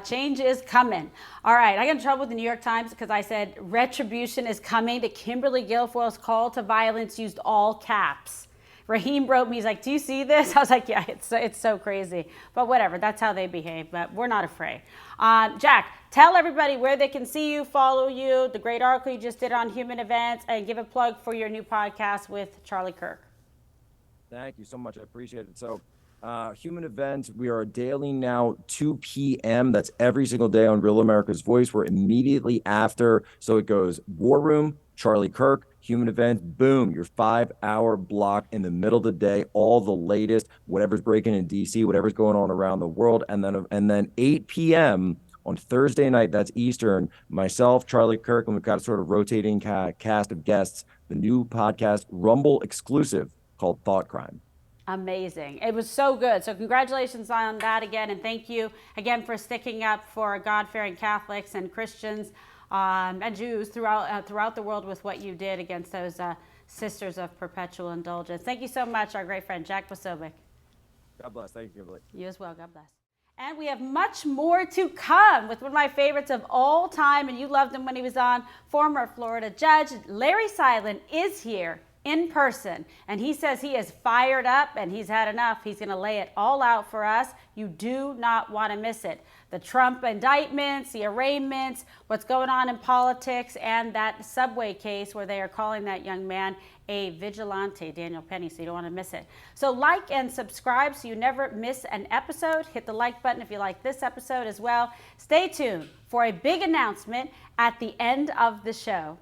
Change is coming. All right. I got in trouble with the New York Times because I said retribution is coming. The Kimberly Guilfoyle's call to violence used all caps. Raheem wrote me, he's like, do you see this? I was like, yeah, it's so crazy. But whatever, that's how they behave, but we're not afraid. Jack, tell everybody where they can see you, follow you, the great article you just did on human events, and give a plug for your new podcast with Charlie Kirk. Thank you so much. I appreciate it. So Human Events, we are daily now, 2 p.m. That's every single day on Real America's Voice. We're immediately after. So it goes War Room, Charlie Kirk, Human Events, boom, your 5-hour block in the middle of the day, all the latest, whatever's breaking in DC, whatever's going on around the world. And then 8 p.m. on Thursday night, that's Eastern, myself, Charlie Kirk, and we've got a sort of rotating cast of guests, the new podcast, Rumble exclusive, called Thought Crime. Amazing. It was so good. So congratulations on that again. And thank you again for sticking up for God-fearing Catholics and Christians and Jews throughout the world with what you did against those sisters of perpetual indulgence. Thank you so much, our great friend, Jack Posobiec. God bless. Thank you, Kimberly. You as well. God bless. And we have much more to come with one of my favorites of all time, and you loved him when he was on. Former Florida judge Larry Silent is here in person, and he says he is fired up and he's had enough. He's going to lay it all out for us. You do not want to miss it. The Trump indictments, the arraignments, what's going on in politics, and that subway case where they are calling that young man a vigilante, Daniel Penny, so you don't want to miss it. So like and subscribe so you never miss an episode. Hit the like button if you like this episode as well. Stay tuned for a big announcement at the end of the show.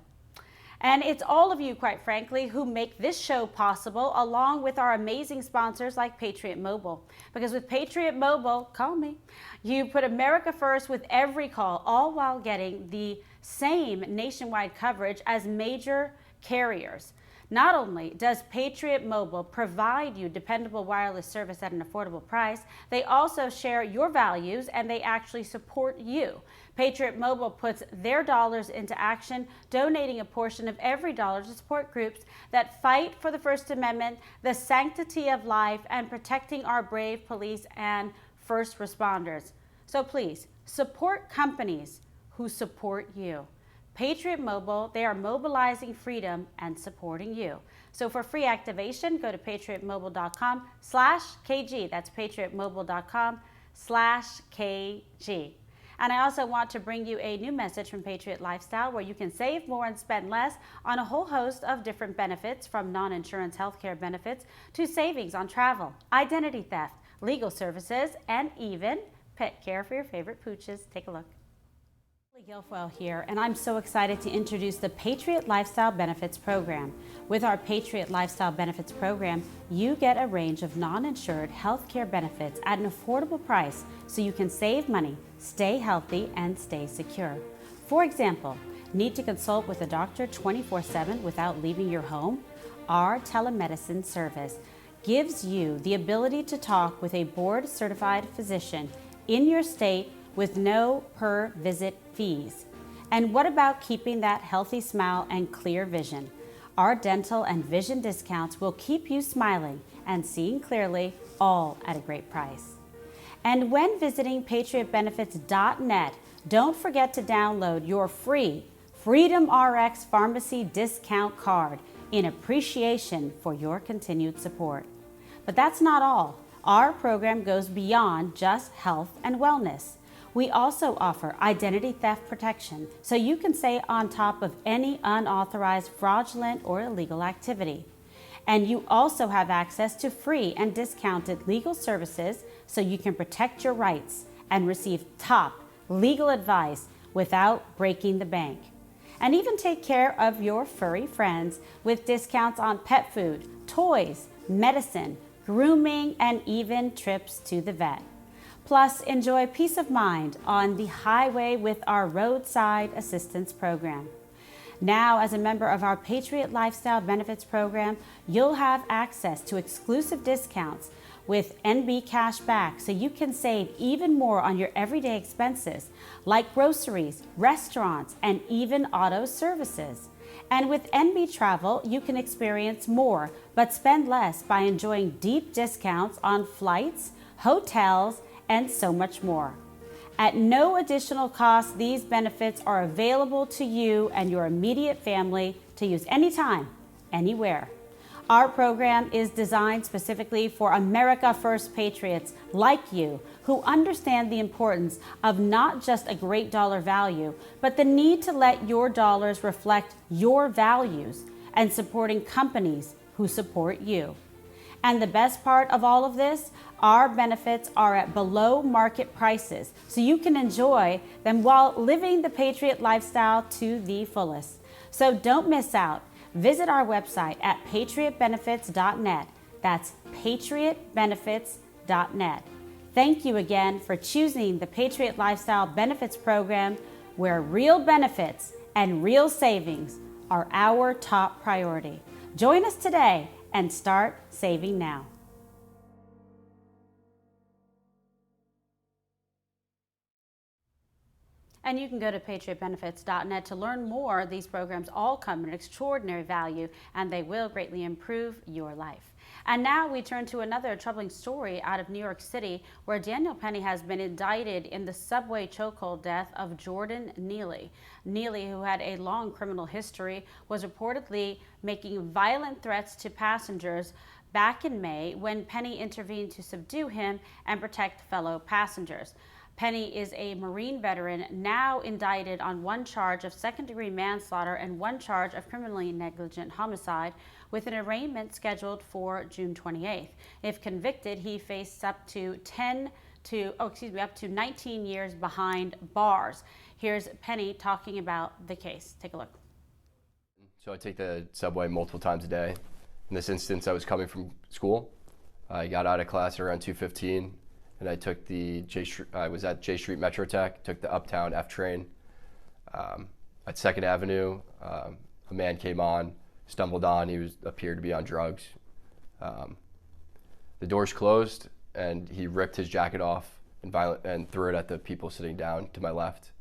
And it's all of you, quite frankly, who make this show possible, along with our amazing sponsors like Patriot Mobile. Because with Patriot Mobile, call me, you put America first with every call, all while getting the same nationwide coverage as major carriers. Not only does Patriot Mobile provide you dependable wireless service at an affordable price, they also share your values and they actually support you. Patriot Mobile puts their dollars into action, donating a portion of every dollar to support groups that fight for the First Amendment, the sanctity of life, and protecting our brave police and first responders. So please, support companies who support you. Patriot Mobile, they are mobilizing freedom and supporting you. So for free activation, go to patriotmobile.com/KG. That's patriotmobile.com/KG. And I also want to bring you a new message from Patriot Lifestyle where you can save more and spend less on a whole host of different benefits, from non-insurance healthcare benefits to savings on travel, identity theft, legal services, and even pet care for your favorite pooches. Take a look. Kimberly Guilfoyle here, and I'm so excited to introduce the Patriot Lifestyle Benefits Program. With our Patriot Lifestyle Benefits Program, you get a range of non-insured healthcare benefits at an affordable price so you can save money, stay healthy, and stay secure. For example, need to consult with a doctor 24/7 without leaving your home? Our telemedicine service gives you the ability to talk with a board-certified physician in your state with no per-visit fees. And what about keeping that healthy smile and clear vision? Our dental and vision discounts will keep you smiling and seeing clearly, all at a great price. And when visiting patriotbenefits.net, don't forget to download your free Freedom RX Pharmacy Discount Card in appreciation for your continued support. But that's not all. Our program goes beyond just health and wellness. We also offer identity theft protection so you can stay on top of any unauthorized, fraudulent, or illegal activity. And you also have access to free and discounted legal services so you can protect your rights and receive top legal advice without breaking the bank. And even take care of your furry friends with discounts on pet food, toys, medicine, grooming, and even trips to the vet. Plus, enjoy peace of mind on the highway with our roadside assistance program. Now, as a member of our Patriot Lifestyle Benefits Program, you'll have access to exclusive discounts with NB Cash Back so you can save even more on your everyday expenses like groceries, restaurants, and even auto services. And with NB Travel, you can experience more but spend less by enjoying deep discounts on flights, hotels, and so much more. At no additional cost, these benefits are available to you and your immediate family to use anytime, anywhere. Our program is designed specifically for America First patriots like you who understand the importance of not just a great dollar value, but the need to let your dollars reflect your values and supporting companies who support you. And the best part of all of this, our benefits are at below market prices, so you can enjoy them while living the Patriot lifestyle to the fullest. So don't miss out. Visit our website at patriotbenefits.net. That's patriotbenefits.net. Thank you again for choosing the Patriot Lifestyle Benefits Program, where real benefits and real savings are our top priority. Join us today and start saving now. And you can go to patriotbenefits.net to learn more. These programs all come at extraordinary value, and they will greatly improve your life. And now we turn to another troubling story out of New York City, where Daniel Penny has been indicted in the subway chokehold death of Jordan Neely. Neely, who had a long criminal history, was reportedly making violent threats to passengers back in May when Penny intervened to subdue him and protect fellow passengers. Penny is a Marine veteran now indicted on one charge of second-degree manslaughter and one charge of criminally negligent homicide, with an arraignment scheduled for June 28th. If convicted, he faced up to 19 years behind bars. Here's Penny talking about the case. Take a look. So I take the subway multiple times a day. In this instance, I was coming from school. I got out of class at around 2:15. And I took I was at J Street Metro Tech, took the Uptown F train. At 2nd Avenue, a man came on, stumbled on, appeared to be on drugs. The doors closed and he ripped his jacket off and threw it at the people sitting down to my left.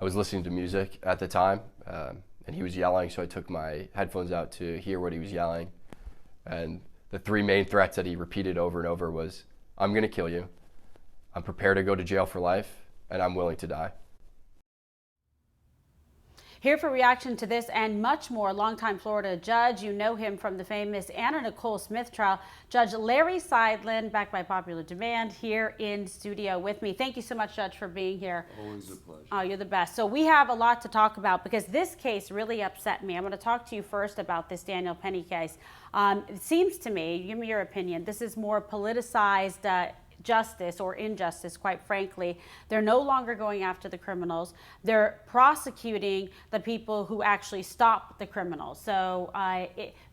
I was listening to music at the time and he was yelling, so I took my headphones out to hear what he was yelling. And the three main threats that he repeated over and over was, "I'm going to kill you, I'm prepared to go to jail for life, and I'm willing to die." Here for reaction to this and much more, longtime Florida judge, you know him from the famous Anna Nicole Smith trial, Judge Larry Seidlin, back by popular demand, here in studio with me. Thank you so much, Judge, for being here. Always a pleasure. Oh, you're the best. So we have a lot to talk about because this case really upset me. I'm going to talk to you first about this Daniel Penny case. It seems to me, give me your opinion, this is more politicized justice or injustice, quite frankly. They're no longer going after the criminals. They're prosecuting the people who actually stop the criminals. So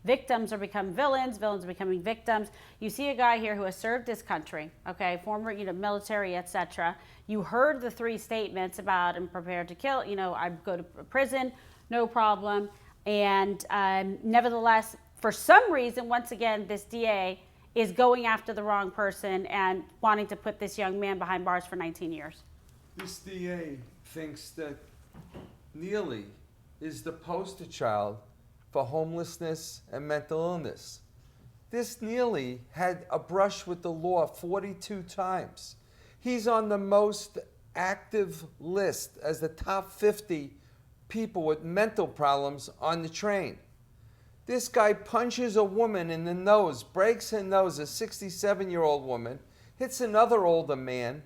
victims are becoming villains, villains are becoming victims. You see a guy here who has served his country, okay, former military, etc. You heard the three statements about I'm prepared to kill, I go to prison, no problem. And nevertheless, for some reason, once again, this DA is going after the wrong person and wanting to put this young man behind bars for 19 years. This DA thinks that Neely is the poster child for homelessness and mental illness. This Neely had a brush with the law 42 times. He's on the most active list as the top 50 people with mental problems on the train. This guy punches a woman in the nose, breaks her nose, a 67-year-old woman, hits another older man,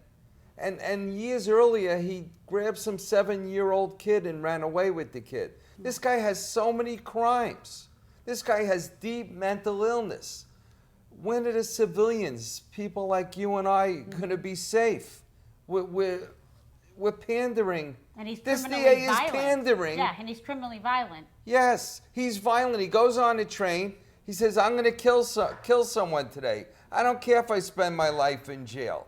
and years earlier he grabbed some 7-year-old kid and ran away with the kid. This guy has so many crimes. This guy has deep mental illness. When are the civilians, people like you and I, going to be safe? We're pandering. And he's this criminally DA violent. Is pandering. Yeah, and he's criminally violent. Yes, he's violent. He goes on the train. He says, "I'm going to kill someone today. I don't care if I spend my life in jail."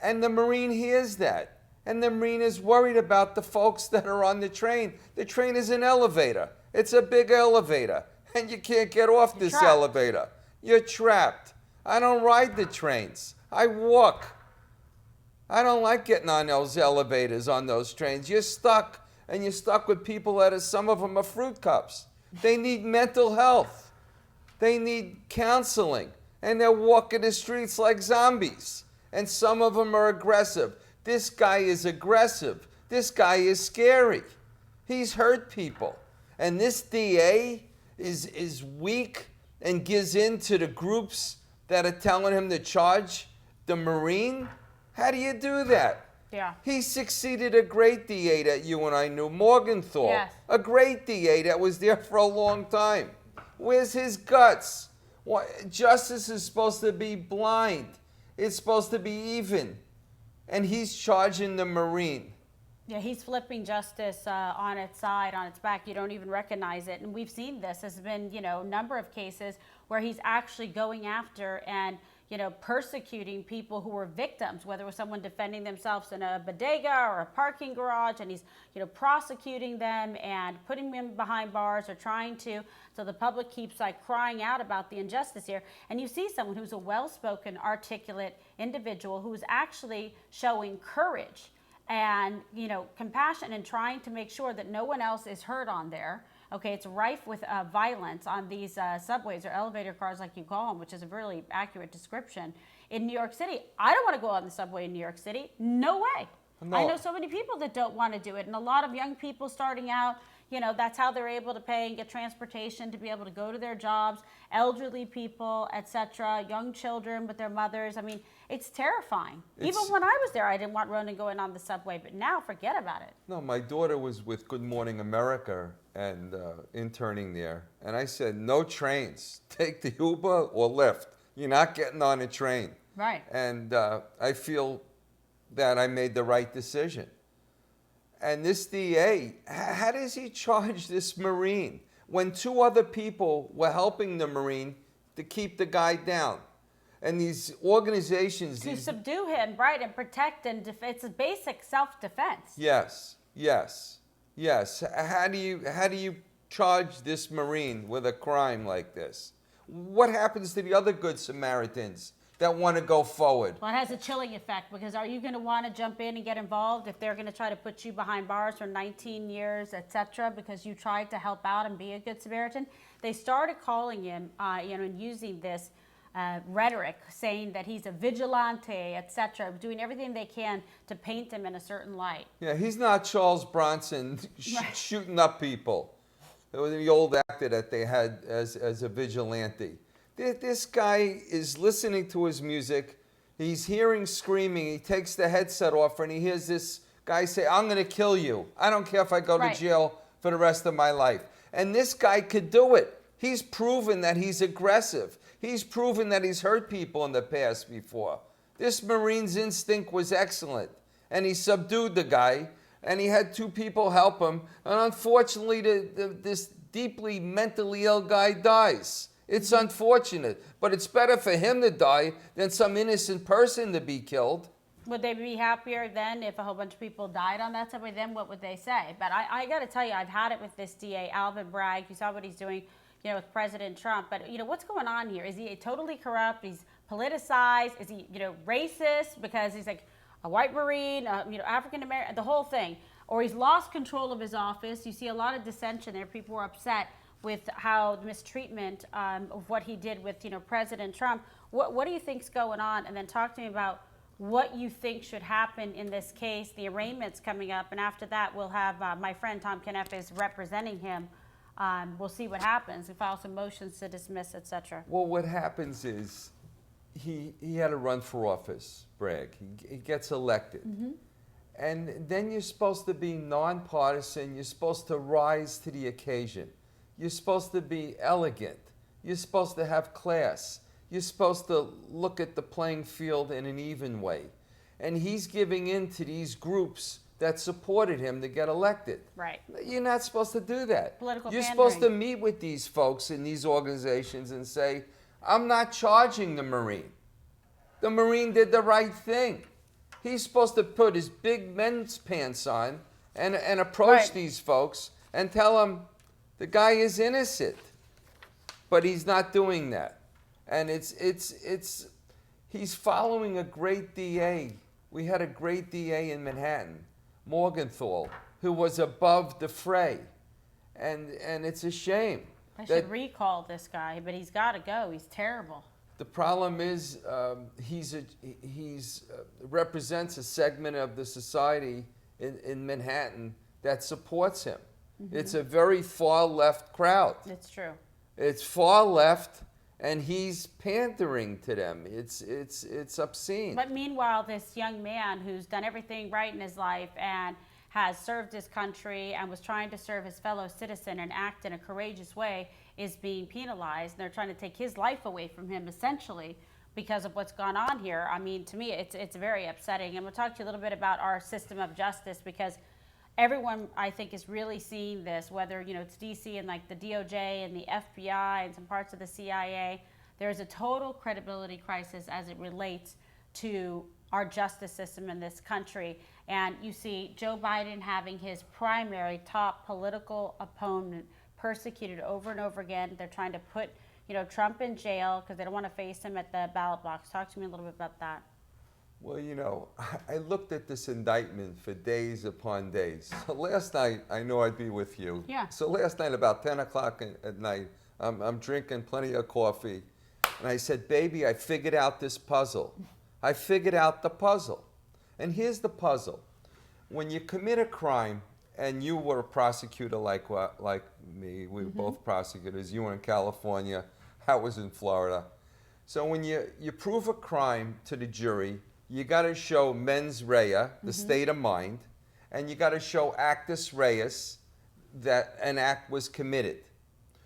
And the Marine hears that. And the Marine is worried about the folks that are on the train. The train is an elevator. It's a big elevator. And you can't get off this elevator. You're trapped. I don't ride the trains. I walk. I don't like getting on those elevators on those trains. You're stuck. And you're stuck with people that some of them are fruit cups. They need mental health. They need counseling. And they're walking the streets like zombies. And some of them are aggressive. This guy is aggressive. This guy is scary. He's hurt people. And this DA is weak and gives in to the groups that are telling him to charge the Marine. How do you do that? Yeah. He succeeded a great DA that you and I knew, Morgenthau. Yes. A great DA that was there for a long time. Where's his guts? Justice is supposed to be blind. It's supposed to be even. And he's charging the Marine. Yeah, he's flipping justice on its side, on its back. You don't even recognize it. And we've seen this. There's been, a number of cases where he's actually going after and persecuting people who were victims, whether it was someone defending themselves in a bodega or a parking garage, and he's, prosecuting them and putting them behind bars or trying to, so the public keeps crying out about the injustice here. And you see someone who's a well-spoken, articulate individual who's actually showing courage and, you know, compassion and trying to make sure that no one else is hurt on there. Okay, it's rife with violence on these subways or elevator cars, like you call them, which is a really accurate description. In New York City, I don't want to go on the subway in New York City. No way. No. I know so many people that don't want to do it, and a lot of young people starting out, you know, that's how they're able to pay and get transportation to be able to go to their jobs, elderly people, etc., young children with their mothers. I mean, it's terrifying. Even when I was there, I didn't want Ronan going on the subway, but now forget about it. No, my daughter was with Good Morning America and interning there, and I said, no trains. Take the Uber or Lyft. You're not getting on a train. Right. And I feel that I made the right decision. And this DA, how does he charge this Marine when 2 other people were helping the Marine to keep the guy down? And these organizations... To subdue him, right, and protect and it's a basic self-defense. Yes, yes, yes. How do you charge this Marine with a crime like this? What happens to the other Good Samaritans that want to go forward? Well, it has a chilling effect, because are you going to want to jump in and get involved if they're going to try to put you behind bars for 19 years, etc., because you tried to help out and be a Good Samaritan? They started calling him, and using this rhetoric, saying that he's a vigilante, etc., doing everything they can to paint him in a certain light. Yeah, he's not Charles Bronson shooting up people. It was the old actor that they had as a vigilante. This guy is listening to his music. He's hearing screaming. He takes the headset off and he hears this guy say, I'm going to kill you. I don't care if I go to jail for the rest of my life. And this guy could do it. He's proven that he's aggressive. He's proven that he's hurt people in the past before. This Marine's instinct was excellent. And he subdued the guy. And he had 2 people help him. And unfortunately, this deeply mentally ill guy dies. It's unfortunate, but it's better for him to die than some innocent person to be killed. Would they be happier then if a whole bunch of people died on that subway? Then what would they say? But I got to tell you, I've had it with this DA, Alvin Bragg. You saw what he's doing, you know, with President Trump. But, you know, what's going on here? Is he totally corrupt? He's politicized? Is he, you know, racist because he's like a white Marine, you know, African American, the whole thing? Or he's lost control of his office. You see a lot of dissension there. People were upset with how the mistreatment of what he did with, you know, President Trump. What do you think's going on? And then talk to me about what you think should happen in this case. The arraignment's coming up, and after that, we'll have my friend Tom Kneff is representing him. We'll see what happens. We file some motions to dismiss, etc. Well, what happens is he had to run for office, Bragg. He gets elected. Mm-hmm. And then you're supposed to be nonpartisan. You're supposed to rise to the occasion. You're supposed to be elegant. You're supposed to have class. You're supposed to look at the playing field in an even way. And he's giving in to these groups that supported him to get elected. Right. You're not supposed to do that. Political You're pandering. supposed to meet with these folks in these organizations and say, I'm not charging the Marine. The Marine did the right thing. He's supposed to put his big men's pants on and approach these folks and tell them, the guy is innocent, but he's not doing that. And he's following a great DA. We had a great DA in Manhattan, Morgenthau, who was above the fray. And it's a shame. I should recall this guy, but he's got to go. He's terrible. The problem is he's represents a segment of the society in Manhattan that supports him. Mm-hmm. It's a very far left crowd. It's true. It's far left, and he's pandering to them. It's obscene. But meanwhile, this young man who's done everything right in his life and has served his country and was trying to serve his fellow citizen and act in a courageous way is being penalized. And they're trying to take his life away from him, essentially, because of what's gone on here. I mean, to me, it's very upsetting. And we'll talk to you a little bit about our system of justice, because everyone, I think, is really seeing this, whether, you know, it's DC and like the DOJ and the FBI and some parts of the CIA. There's a total credibility crisis as it relates to our justice system in this country. And you see Joe Biden having his primary top political opponent persecuted over and over again. They're trying to put, you know, Trump in jail because they don't want to face him at the ballot box. Talk to me a little bit about that. Well, you know, I looked at this indictment for days upon days. So last night, I know I'd be with you. Yeah. So last night, about 10 o'clock at night, I'm drinking plenty of coffee. And I said, baby, I figured out this puzzle. I figured out the puzzle. And here's the puzzle. When you commit a crime, and you were a prosecutor like me, we were both prosecutors. You were in California, I was in Florida. So when you prove a crime to the jury, you got to show mens rea, the state of mind, and you got to show actus reus, that an act was committed.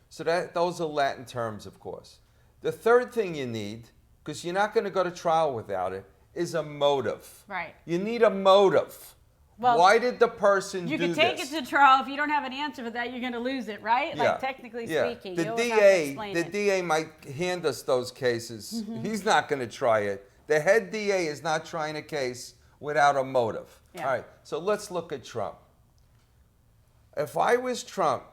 So those are Latin terms, of course. The third thing you need, because you're not going to go to trial without it, is a motive. Right. You need a motive. Well, why did the person do this? You can take it to trial. If you don't have an answer for that, you're going to lose it, right? Yeah. Like, technically speaking, you The always have to explain it. DA might hand us those cases. He's not going to try it. The head DA is not trying a case without a motive. Yeah. All right, so let's look at Trump. If I was Trump,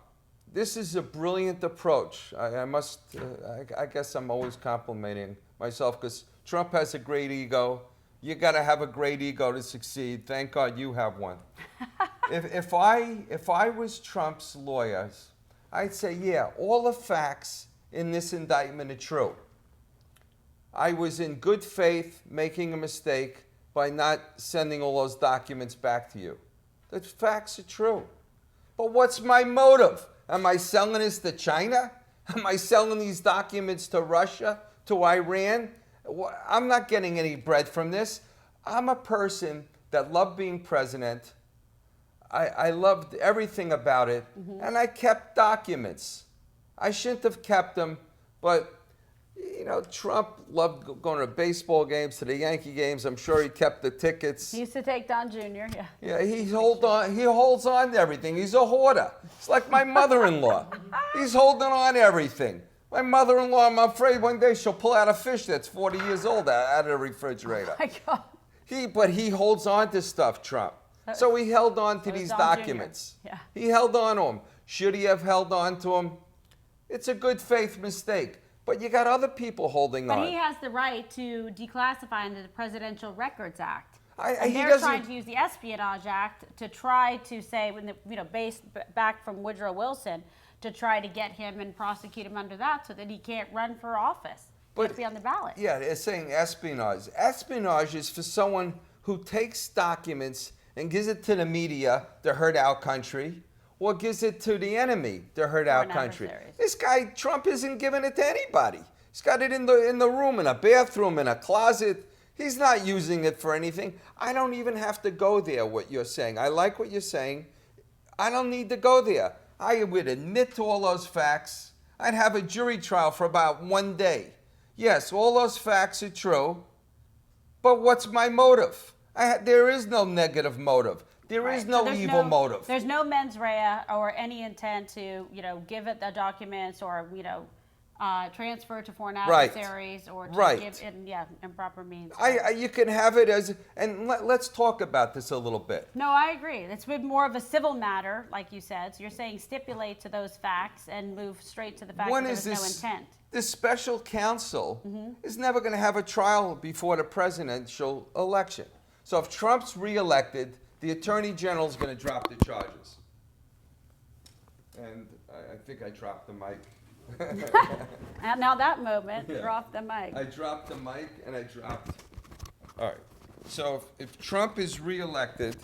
this is a brilliant approach. I guess I'm always complimenting myself because Trump has a great ego. You got to have a great ego to succeed. Thank God you have one. if I was Trump's lawyers, I'd say, yeah, all the facts in this indictment are true. I was in good faith making a mistake by not sending all those documents back to you. The facts are true. But what's my motive? Am I selling this to China? Am I selling these documents to Russia, to Iran? I'm not getting any bread from this. I'm a person that loved being president. I loved everything about it, and I kept documents. I shouldn't have kept them, but you know, Trump loved going to baseball games, to the Yankee games. I'm sure he kept the tickets. He used to take Don Jr., yeah. Yeah, he holds on to everything. He's a hoarder. It's like my mother-in-law. He's holding on to everything. My mother-in-law, I'm afraid one day she'll pull out a fish that's 40 years old out of the refrigerator. My God. But he holds on to stuff, Trump. So he held on to was these Don documents. Jr. Yeah. He held on to them. Should he have held on to them? It's a good faith mistake. But you got other people holding on. But he has the right to declassify under the Presidential Records Act. He They're doesn't- trying to use the Espionage Act to try to say, based back from Woodrow Wilson, to try to get him and prosecute him under that so that he can't run for office. He can't be on the ballot. Yeah, they're saying espionage. Espionage is for someone who takes documents and gives it to the media to hurt our country, or gives it to the enemy to hurt our country. adversaries. This guy, Trump, isn't giving it to anybody. He's got it in the room, in a bathroom, in a closet. He's not using it for anything. I don't even have to go there, what you're saying. I like what you're saying. I don't need to go there. I would admit to all those facts. I'd have a jury trial for about 1 day. Yes, all those facts are true, but what's my motive? There is no negative motive. There is no evil motive. There's no mens rea or any intent to, give it the documents or, transfer to foreign adversaries or to give it, improper means. You can have it as, and let's talk about this a little bit. No, I agree. It's been more of a civil matter, like you said. So you're saying stipulate to those facts and move straight to the fact that there's no intent. This special counsel is never going to have a trial before the presidential election. So if Trump's reelected, the Attorney General is going to drop the charges. And I think I dropped the mic. And now that moment, drop the mic. I dropped the mic and I dropped. All right. So if Trump is reelected,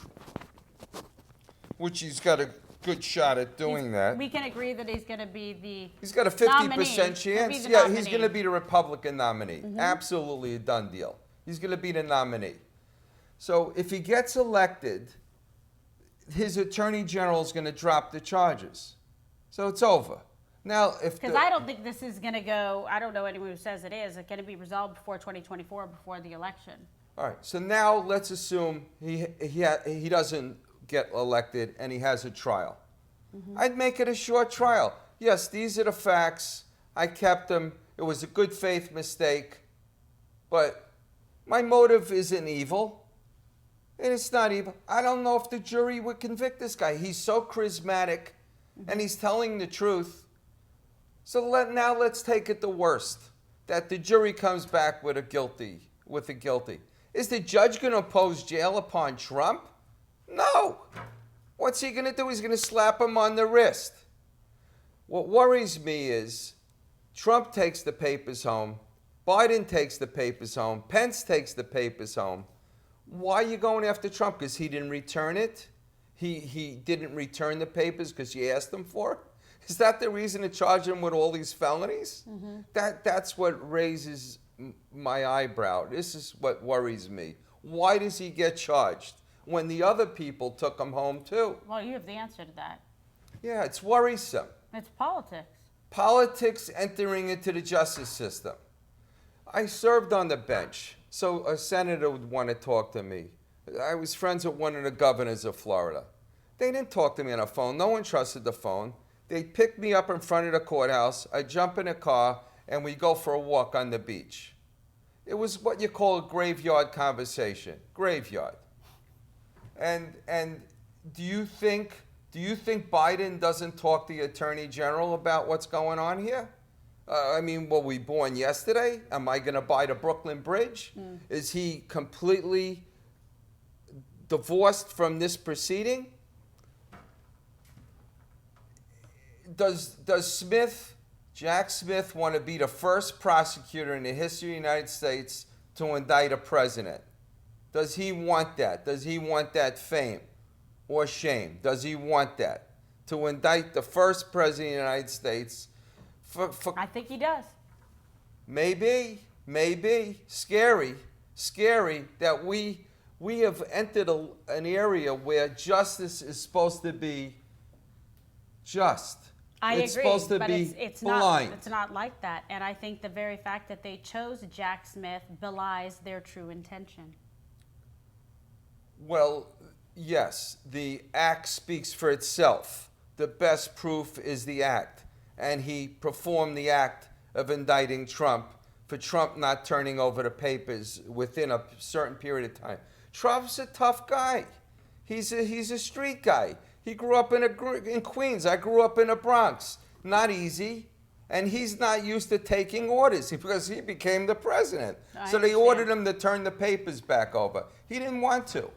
which he's got a good shot at doing that. We can agree that he's going to be the He's got a 50% chance. Yeah, he's going to be the Republican nominee. Absolutely a done deal. He's going to be the nominee. So if he gets elected, his Attorney General is going to drop the charges. So it's over. Now, because I don't think this is going to go, I don't know anyone who says it is, it's going to be resolved before 2024, before the election. All right, so now let's assume he doesn't get elected and he has a trial. I'd make it a short trial. Yes, these are the facts. I kept them. It was a good faith mistake. But my motive isn't evil. And it's not evil. I don't know if the jury would convict this guy. He's so charismatic and he's telling the truth. So let's take it the worst, that the jury comes back with a guilty. Is the judge going to impose jail upon Trump? No. What's he going to do? He's going to slap him on the wrist. What worries me is Trump takes the papers home, Biden takes the papers home, Pence takes the papers home. Why are you going after Trump? Because he didn't return it? He didn't return the papers because you asked him for it? Is that the reason to charge him with all these felonies? Mm-hmm. That's what raises my eyebrow. This is what worries me. Why does he get charged when the other people took him home too? Well, you have the answer to that. Yeah, it's worrisome. It's politics. Politics entering into the justice system. I served on the bench, so a senator would want to talk to me. I was friends with one of the governors of Florida. They didn't talk to me on the phone. No one trusted the phone. They'd pick me up in front of the courthouse. I'd jump in a car, and we'd go for a walk on the beach. It was what you call a graveyard conversation. Graveyard. And do you think Biden doesn't talk to the Attorney General about what's going on here? I mean, were we born yesterday? Am I going to buy the Brooklyn Bridge? Is he completely divorced from this proceeding? Does Jack Smith, want to be the first prosecutor in the history of the United States to indict a president? Does he want that? Does he want that fame or shame? Does he want that? To indict the first president of the United States for I think he does. Maybe. Scary that we have entered an area where justice is supposed to be just. It's agree, supposed to but be it's blind. It's not like that. And I think the very fact that they chose Jack Smith belies their true intention. Well, yes, the act speaks for itself. The best proof is the act. And he performed the act of indicting Trump for Trump not turning over the papers within a certain period of time. Trump's a tough guy. He's a street guy. He grew up in Queens. I grew up in the Bronx. Not easy. And he's not used to taking orders because he became the president. So they ordered him to turn the papers back over. He didn't want to.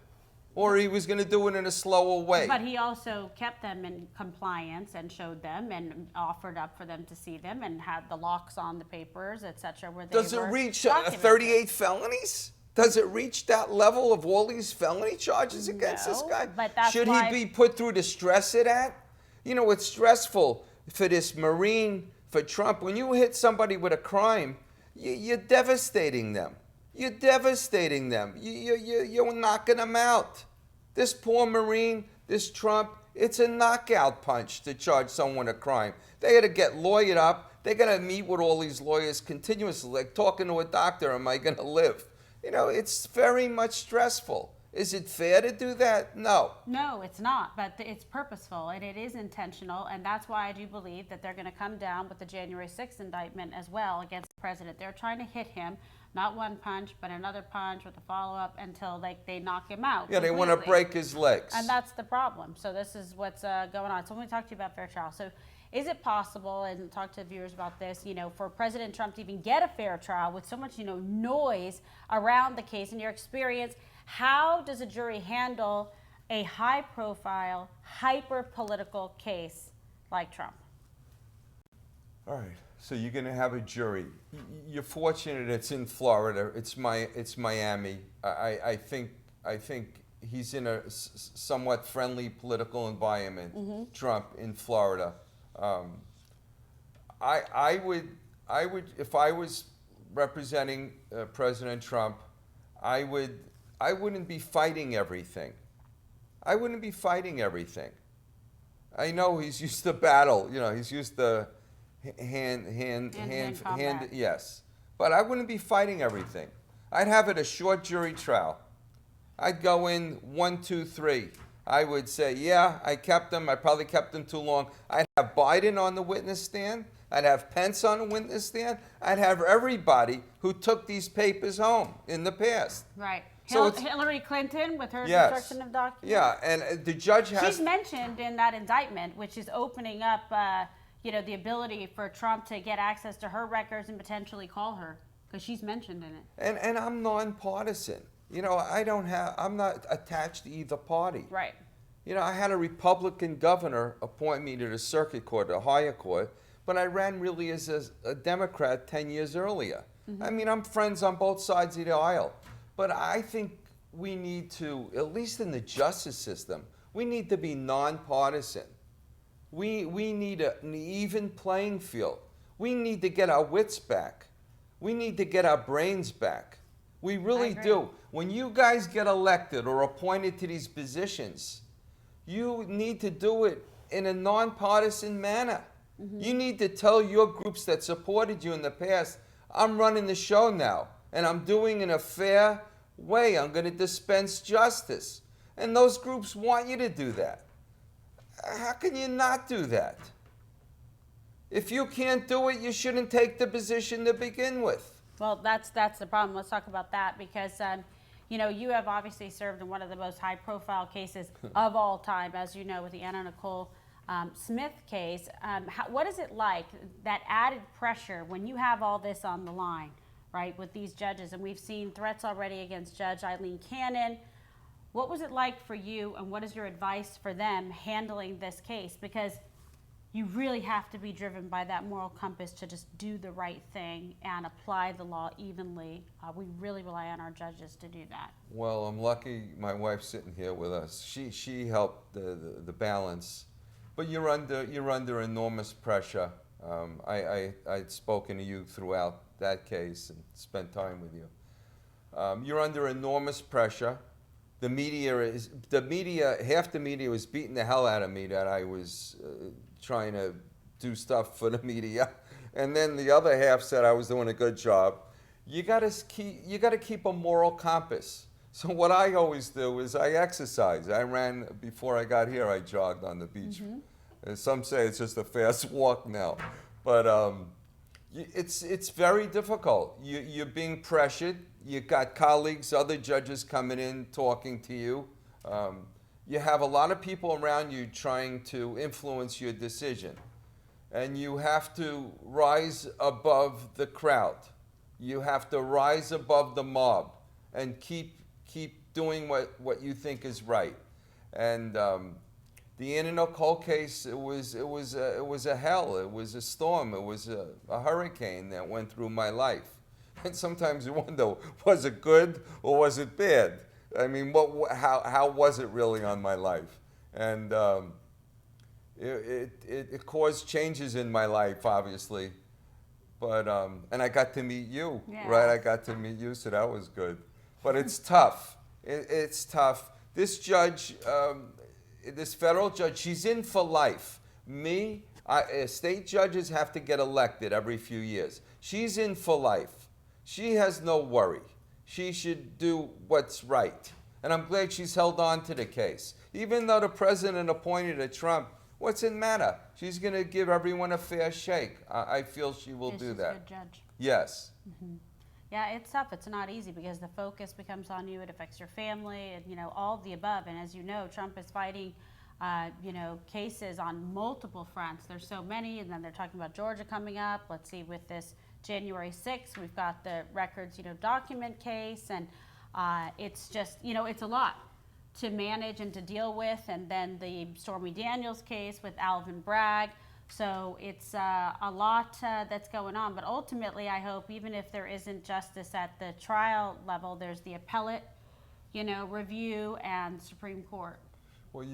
Or he was going to do it in a slower way. But he also kept them in compliance and showed them and offered up for them to see them and had the locks on the papers, etc. Where they Does it reach 38 felonies? Does it reach that level of all these felony charges against this guy? But that's Should why he be put through the stress of that? You know, it's stressful for this Marine, for Trump. When you hit somebody with a crime, you're devastating them. You're devastating them. You're knocking them out. This poor Marine, this Trump, it's a knockout punch to charge someone a crime. They got to get lawyered up. They got to meet with all these lawyers continuously, like talking to a doctor, am I going to live? You know, it's very much stressful. Is it fair to do that? No. No, it's not, but it's purposeful and it is intentional, and that's why I do believe that they're going to come down with the January 6th indictment as well against the president. They're trying to hit him, not one punch, but another punch with a follow-up until they knock him out. Yeah, they want to break his legs. And that's the problem. So this is what's going on. So when we talk to you about fair trial, so is it possible, and talk to viewers about this, for President Trump to even get a fair trial with so much, noise around the case? In your experience, how does a jury handle a high-profile, hyper-political case like Trump? All right. So you're going to have a jury. You're fortunate it's in Florida. It's Miami. I think he's in a somewhat friendly political environment. Trump in Florida. I would if I was representing President Trump, I wouldn't be fighting everything. I wouldn't be fighting everything. I know he's used to battle. He's used to hand yes. But I wouldn't be fighting everything. I'd have it a short jury trial. I'd go in 1, 2, 3. I would say, yeah, I kept them. I probably kept them too long. I'd have Biden on the witness stand. I'd have Pence on the witness stand. I'd have everybody who took these papers home in the past. Right. So Hillary Clinton with her yes. destruction of documents. Yeah, and the judge has... She's mentioned in that indictment, which is opening up, the ability for Trump to get access to her records and potentially call her, because she's mentioned in it. And I'm nonpartisan. You know, I'm not attached to either party. Right. You know, I had a Republican governor appoint me to the circuit court, the higher court, but I ran really as a Democrat 10 years earlier. I mean, I'm friends on both sides of the aisle, but I think we need to, at least in the justice system, we need to be nonpartisan. We need an even playing field. We need to get our wits back. We need to get our brains back. We really do. When you guys get elected or appointed to these positions, you need to do it in a nonpartisan manner. You need to tell your groups that supported you in the past, I'm running the show now, and I'm doing it in a fair way. I'm going to dispense justice. And those groups want you to do that. How can you not do that? If you can't do it, you shouldn't take the position to begin with. Well, that's the problem. Let's talk about that because, you know, you have obviously served in one of the most high-profile cases of all time, as you know, with the Anna Nicole Smith case. What is it like, that added pressure when you have all this on the line, right, with these judges? And we've seen threats already against Judge Eileen Cannon. What was it like for you, and what is your advice for them handling this case? Because you really have to be driven by that moral compass to just do the right thing and apply the law evenly. We really rely on our judges to do that. Well, I'm lucky my wife's sitting here with us. She helped the balance, but you're under enormous pressure. I'd spoken to you throughout that case and spent time with you. You're under enormous pressure. Half the media was beating the hell out of me that I was trying to do stuff for the media, and then the other half said I was doing a good job. You got to keep a moral compass. So what I always do is I exercise. I ran before I got here. I jogged on the beach. Some say it's just a fast walk now, but it's very difficult. You're being pressured. You got colleagues, other judges coming in, talking to you. You have a lot of people around you trying to influence your decision. And you have to rise above the crowd. You have to rise above the mob and keep doing what you think is right. And the Anna Nicole case, it was a hell. It was a storm. It was a hurricane that went through my life. And sometimes you wonder, was it good or was it bad? I mean, how was it really on my life? And it caused changes in my life, obviously. But and I got to meet you, right? I got to meet you, so that was good. But it's tough. It's tough. This judge, this federal judge, she's in for life. State judges have to get elected every few years. She's in for life. She has no worry. She should do what's right. And I'm glad she's held on to the case. Even though the president appointed a Trump, what's it matter? She's going to give everyone a fair shake. I feel she will do that. She's a good judge. Yes. Yeah, it's tough. It's not easy because the focus becomes on you. It affects your family and, you know, all of the above. And as you know, Trump is fighting, you know, cases on multiple fronts. There's so many, and then they're talking about Georgia coming up. Let's see, with this January 6th, we've got the records, you know, document case, and it's just, you know, it's a lot to manage and to deal with. And then the Stormy Daniels case with Alvin Bragg. So it's a lot that's going on. But ultimately, I hope, even if there isn't justice at the trial level, there's the appellate, you know, review and Supreme Court. Well,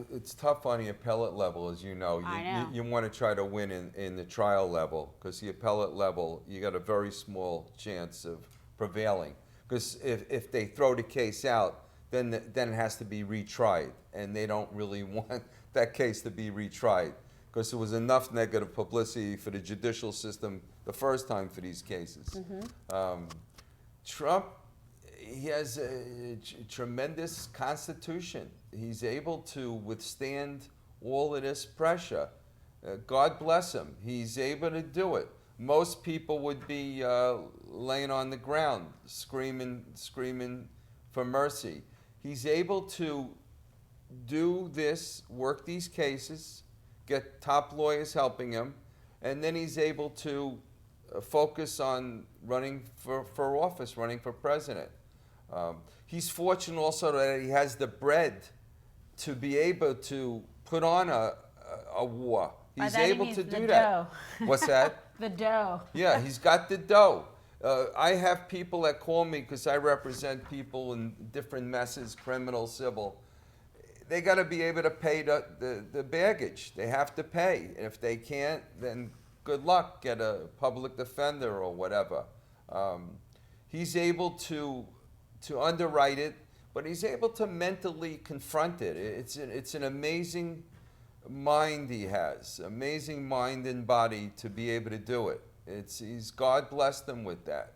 it's tough on the appellate level, as you know. You want to try to win in the trial level, because the appellate level, you got a very small chance of prevailing. Because if they throw the case out, then it has to be retried, and they don't really want that case to be retried, because there was enough negative publicity for the judicial system the first time for these cases. Trump, he has a tremendous constitution. He's able to withstand all of this pressure. God bless him. He's able to do it. Most people would be laying on the ground, screaming for mercy. He's able to do this, work these cases, get top lawyers helping him, and then he's able to focus on running for office, running for president. He's fortunate also that he has the bread to be able to put on a war. By He's that he able means to the do that. dough. What's that? The dough. Yeah, he's got the dough. I have people that call me because I represent people in different messes, criminal, civil. They got to be able to pay the baggage. They have to pay. And if they can't, then good luck. Get a public defender or whatever. He's able to underwrite it, but he's able to mentally confront it. It's an amazing mind he has, amazing mind and body to be able to do it. God blessed him with that.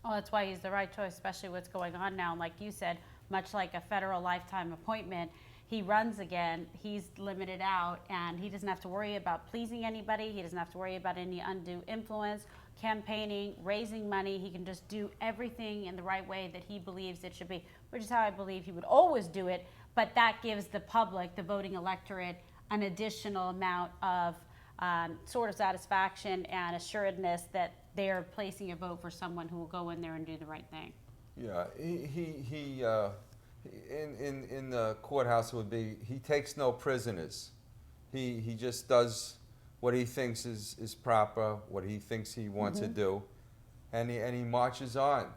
Well, that's why he's the right choice, especially what's going on now. And like you said, much like a federal lifetime appointment, he runs again, he's limited out, and he doesn't have to worry about pleasing anybody. He doesn't have to worry about any undue influence, campaigning, raising money. He can just do everything in the right way that he believes it should be, which is how I believe he would always do it. But that gives the public, the voting electorate, an additional amount of sort of satisfaction and assuredness that they're placing a vote for someone who will go in there and do the right thing. Yeah, he in the courthouse would be, he takes no prisoners. He just does what he thinks is proper, what he thinks he wants to do, and he marches on.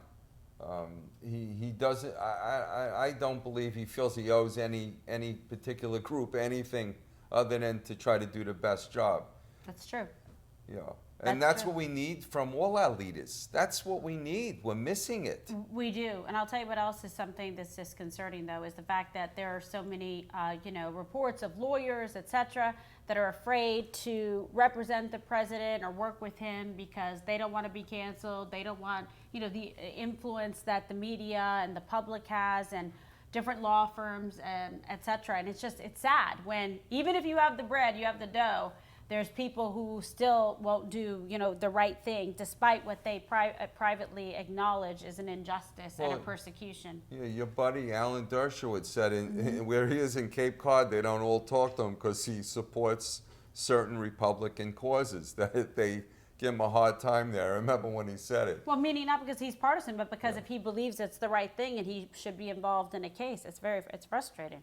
He doesn't. I don't believe he feels he owes any particular group anything other than to try to do the best job. That's true. Yeah. And that's true. what we need from all our leaders. That's what we need. We're missing it. We do. And I'll tell you what else is something that's disconcerting, though, is the fact that there are so many, reports of lawyers, et cetera, that are afraid to represent the president or work with him because they don't want to be canceled. They don't want, the influence that the media and the public has and different law firms and et cetera. And it's sad when even if you have the bread, you have the dough, there's people who still won't do, the right thing, despite what they privately acknowledge is an injustice and a persecution. Yeah, your buddy Alan Dershowitz said where he is in Cape Cod, they don't all talk to him because he supports certain Republican causes. That they give him a hard time there. I remember when he said it. Well, meaning not because he's partisan, but because if he believes it's the right thing and he should be involved in a case, it's frustrating.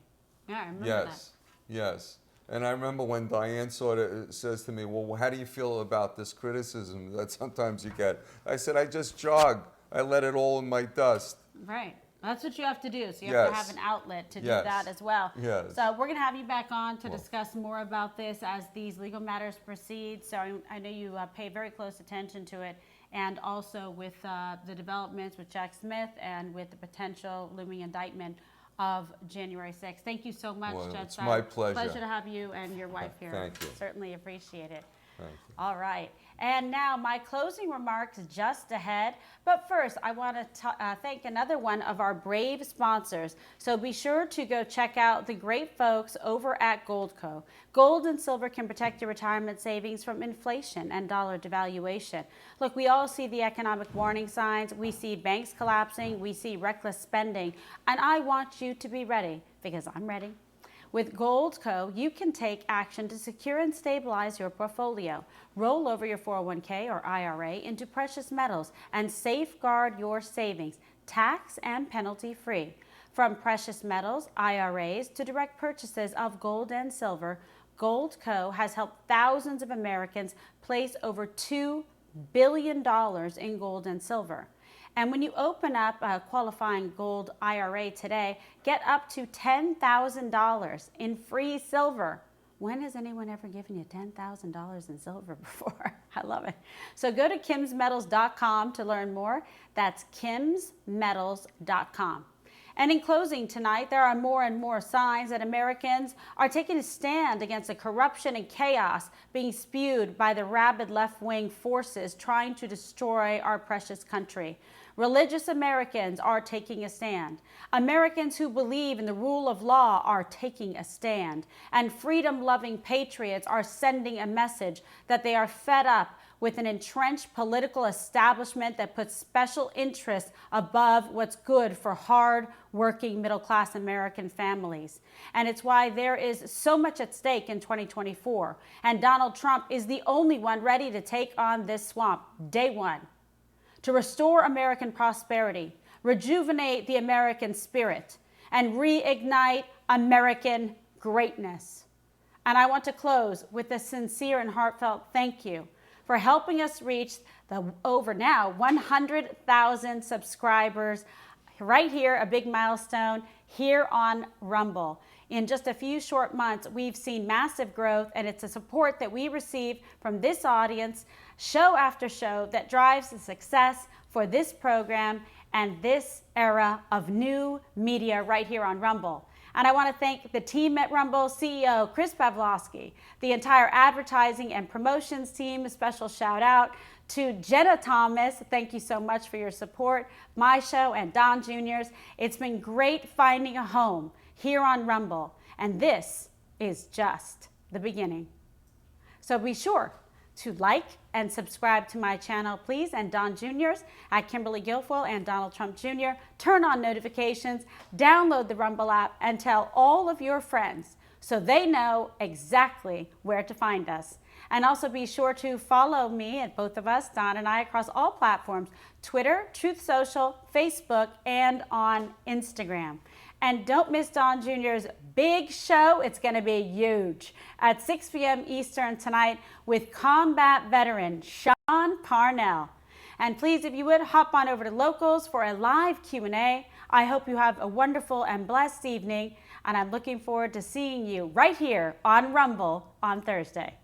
Yeah, I remember that. Yes. And I remember when Diane sort of says to me, well, how do you feel about this criticism that sometimes you get? I said, I just jog. I let it all in my dust. Right. That's what you have to do. So you have to have an outlet to do that as well. Yes. So we're going to have you back on to discuss more about this as these legal matters proceed. So I know you pay very close attention to it. And also with the developments with Jack Smith and with the potential looming indictment of January 6th. Thank you so much, Judge. It's my pleasure. Pleasure to have you and your wife here. Thank you. Certainly appreciate it. Thank you. All right. And now my closing remarks just ahead. But first, I want to thank another one of our brave sponsors. So be sure to go check out the great folks over at Goldco. Gold and silver can protect your retirement savings from inflation and dollar devaluation. Look, we all see the economic warning signs. We see banks collapsing. We see reckless spending. And I want you to be ready because I'm ready. With Goldco, you can take action to secure and stabilize your portfolio. Roll over your 401k or IRA into precious metals and safeguard your savings, tax and penalty free. From precious metals, IRAs, to direct purchases of gold and silver, Goldco has helped thousands of Americans place over $2 billion in gold and silver. And when you open up a qualifying gold IRA today, get up to $10,000 in free silver. When has anyone ever given you $10,000 in silver before? I love it. So go to kimsmetals.com to learn more. That's kimsmetals.com. And in closing tonight, there are more and more signs that Americans are taking a stand against the corruption and chaos being spewed by the rabid left-wing forces trying to destroy our precious country. Religious Americans are taking a stand. Americans who believe in the rule of law are taking a stand. And freedom-loving patriots are sending a message that they are fed up with an entrenched political establishment that puts special interests above what's good for hard-working middle-class American families. And it's why there is so much at stake in 2024. And Donald Trump is the only one ready to take on this swamp, day one. To restore American prosperity, rejuvenate the American spirit, and reignite American greatness. And I want to close with a sincere and heartfelt thank you for helping us reach the over now 100,000 subscribers right here, a big milestone here on Rumble. In just a few short months, we've seen massive growth, and it's a support that we receive from this audience, show after show, that drives the success for this program and this era of new media right here on Rumble. And I want to thank the team at Rumble, CEO Chris Pavlovsky, the entire advertising and promotions team. A special shout out to Jenna Thomas. Thank you so much for your support. My show and Don Jr.'s. It's been great finding a home here on Rumble. And this is just the beginning. So be sure to like and subscribe to my channel, please, and Don Jr.'s at Kimberly Guilfoyle and Donald Trump Jr. Turn on notifications, download the Rumble app, and tell all of your friends so they know exactly where to find us. And also be sure to follow me and both of us, Don and I, across all platforms, Twitter, Truth Social, Facebook, and on Instagram. And don't miss Don Jr.'s big show. It's going to be huge at 6 p.m. Eastern tonight with combat veteran Sean Parnell. And please, if you would, hop on over to Locals for a live Q&A. I hope you have a wonderful and blessed evening, and I'm looking forward to seeing you right here on Rumble on Thursday.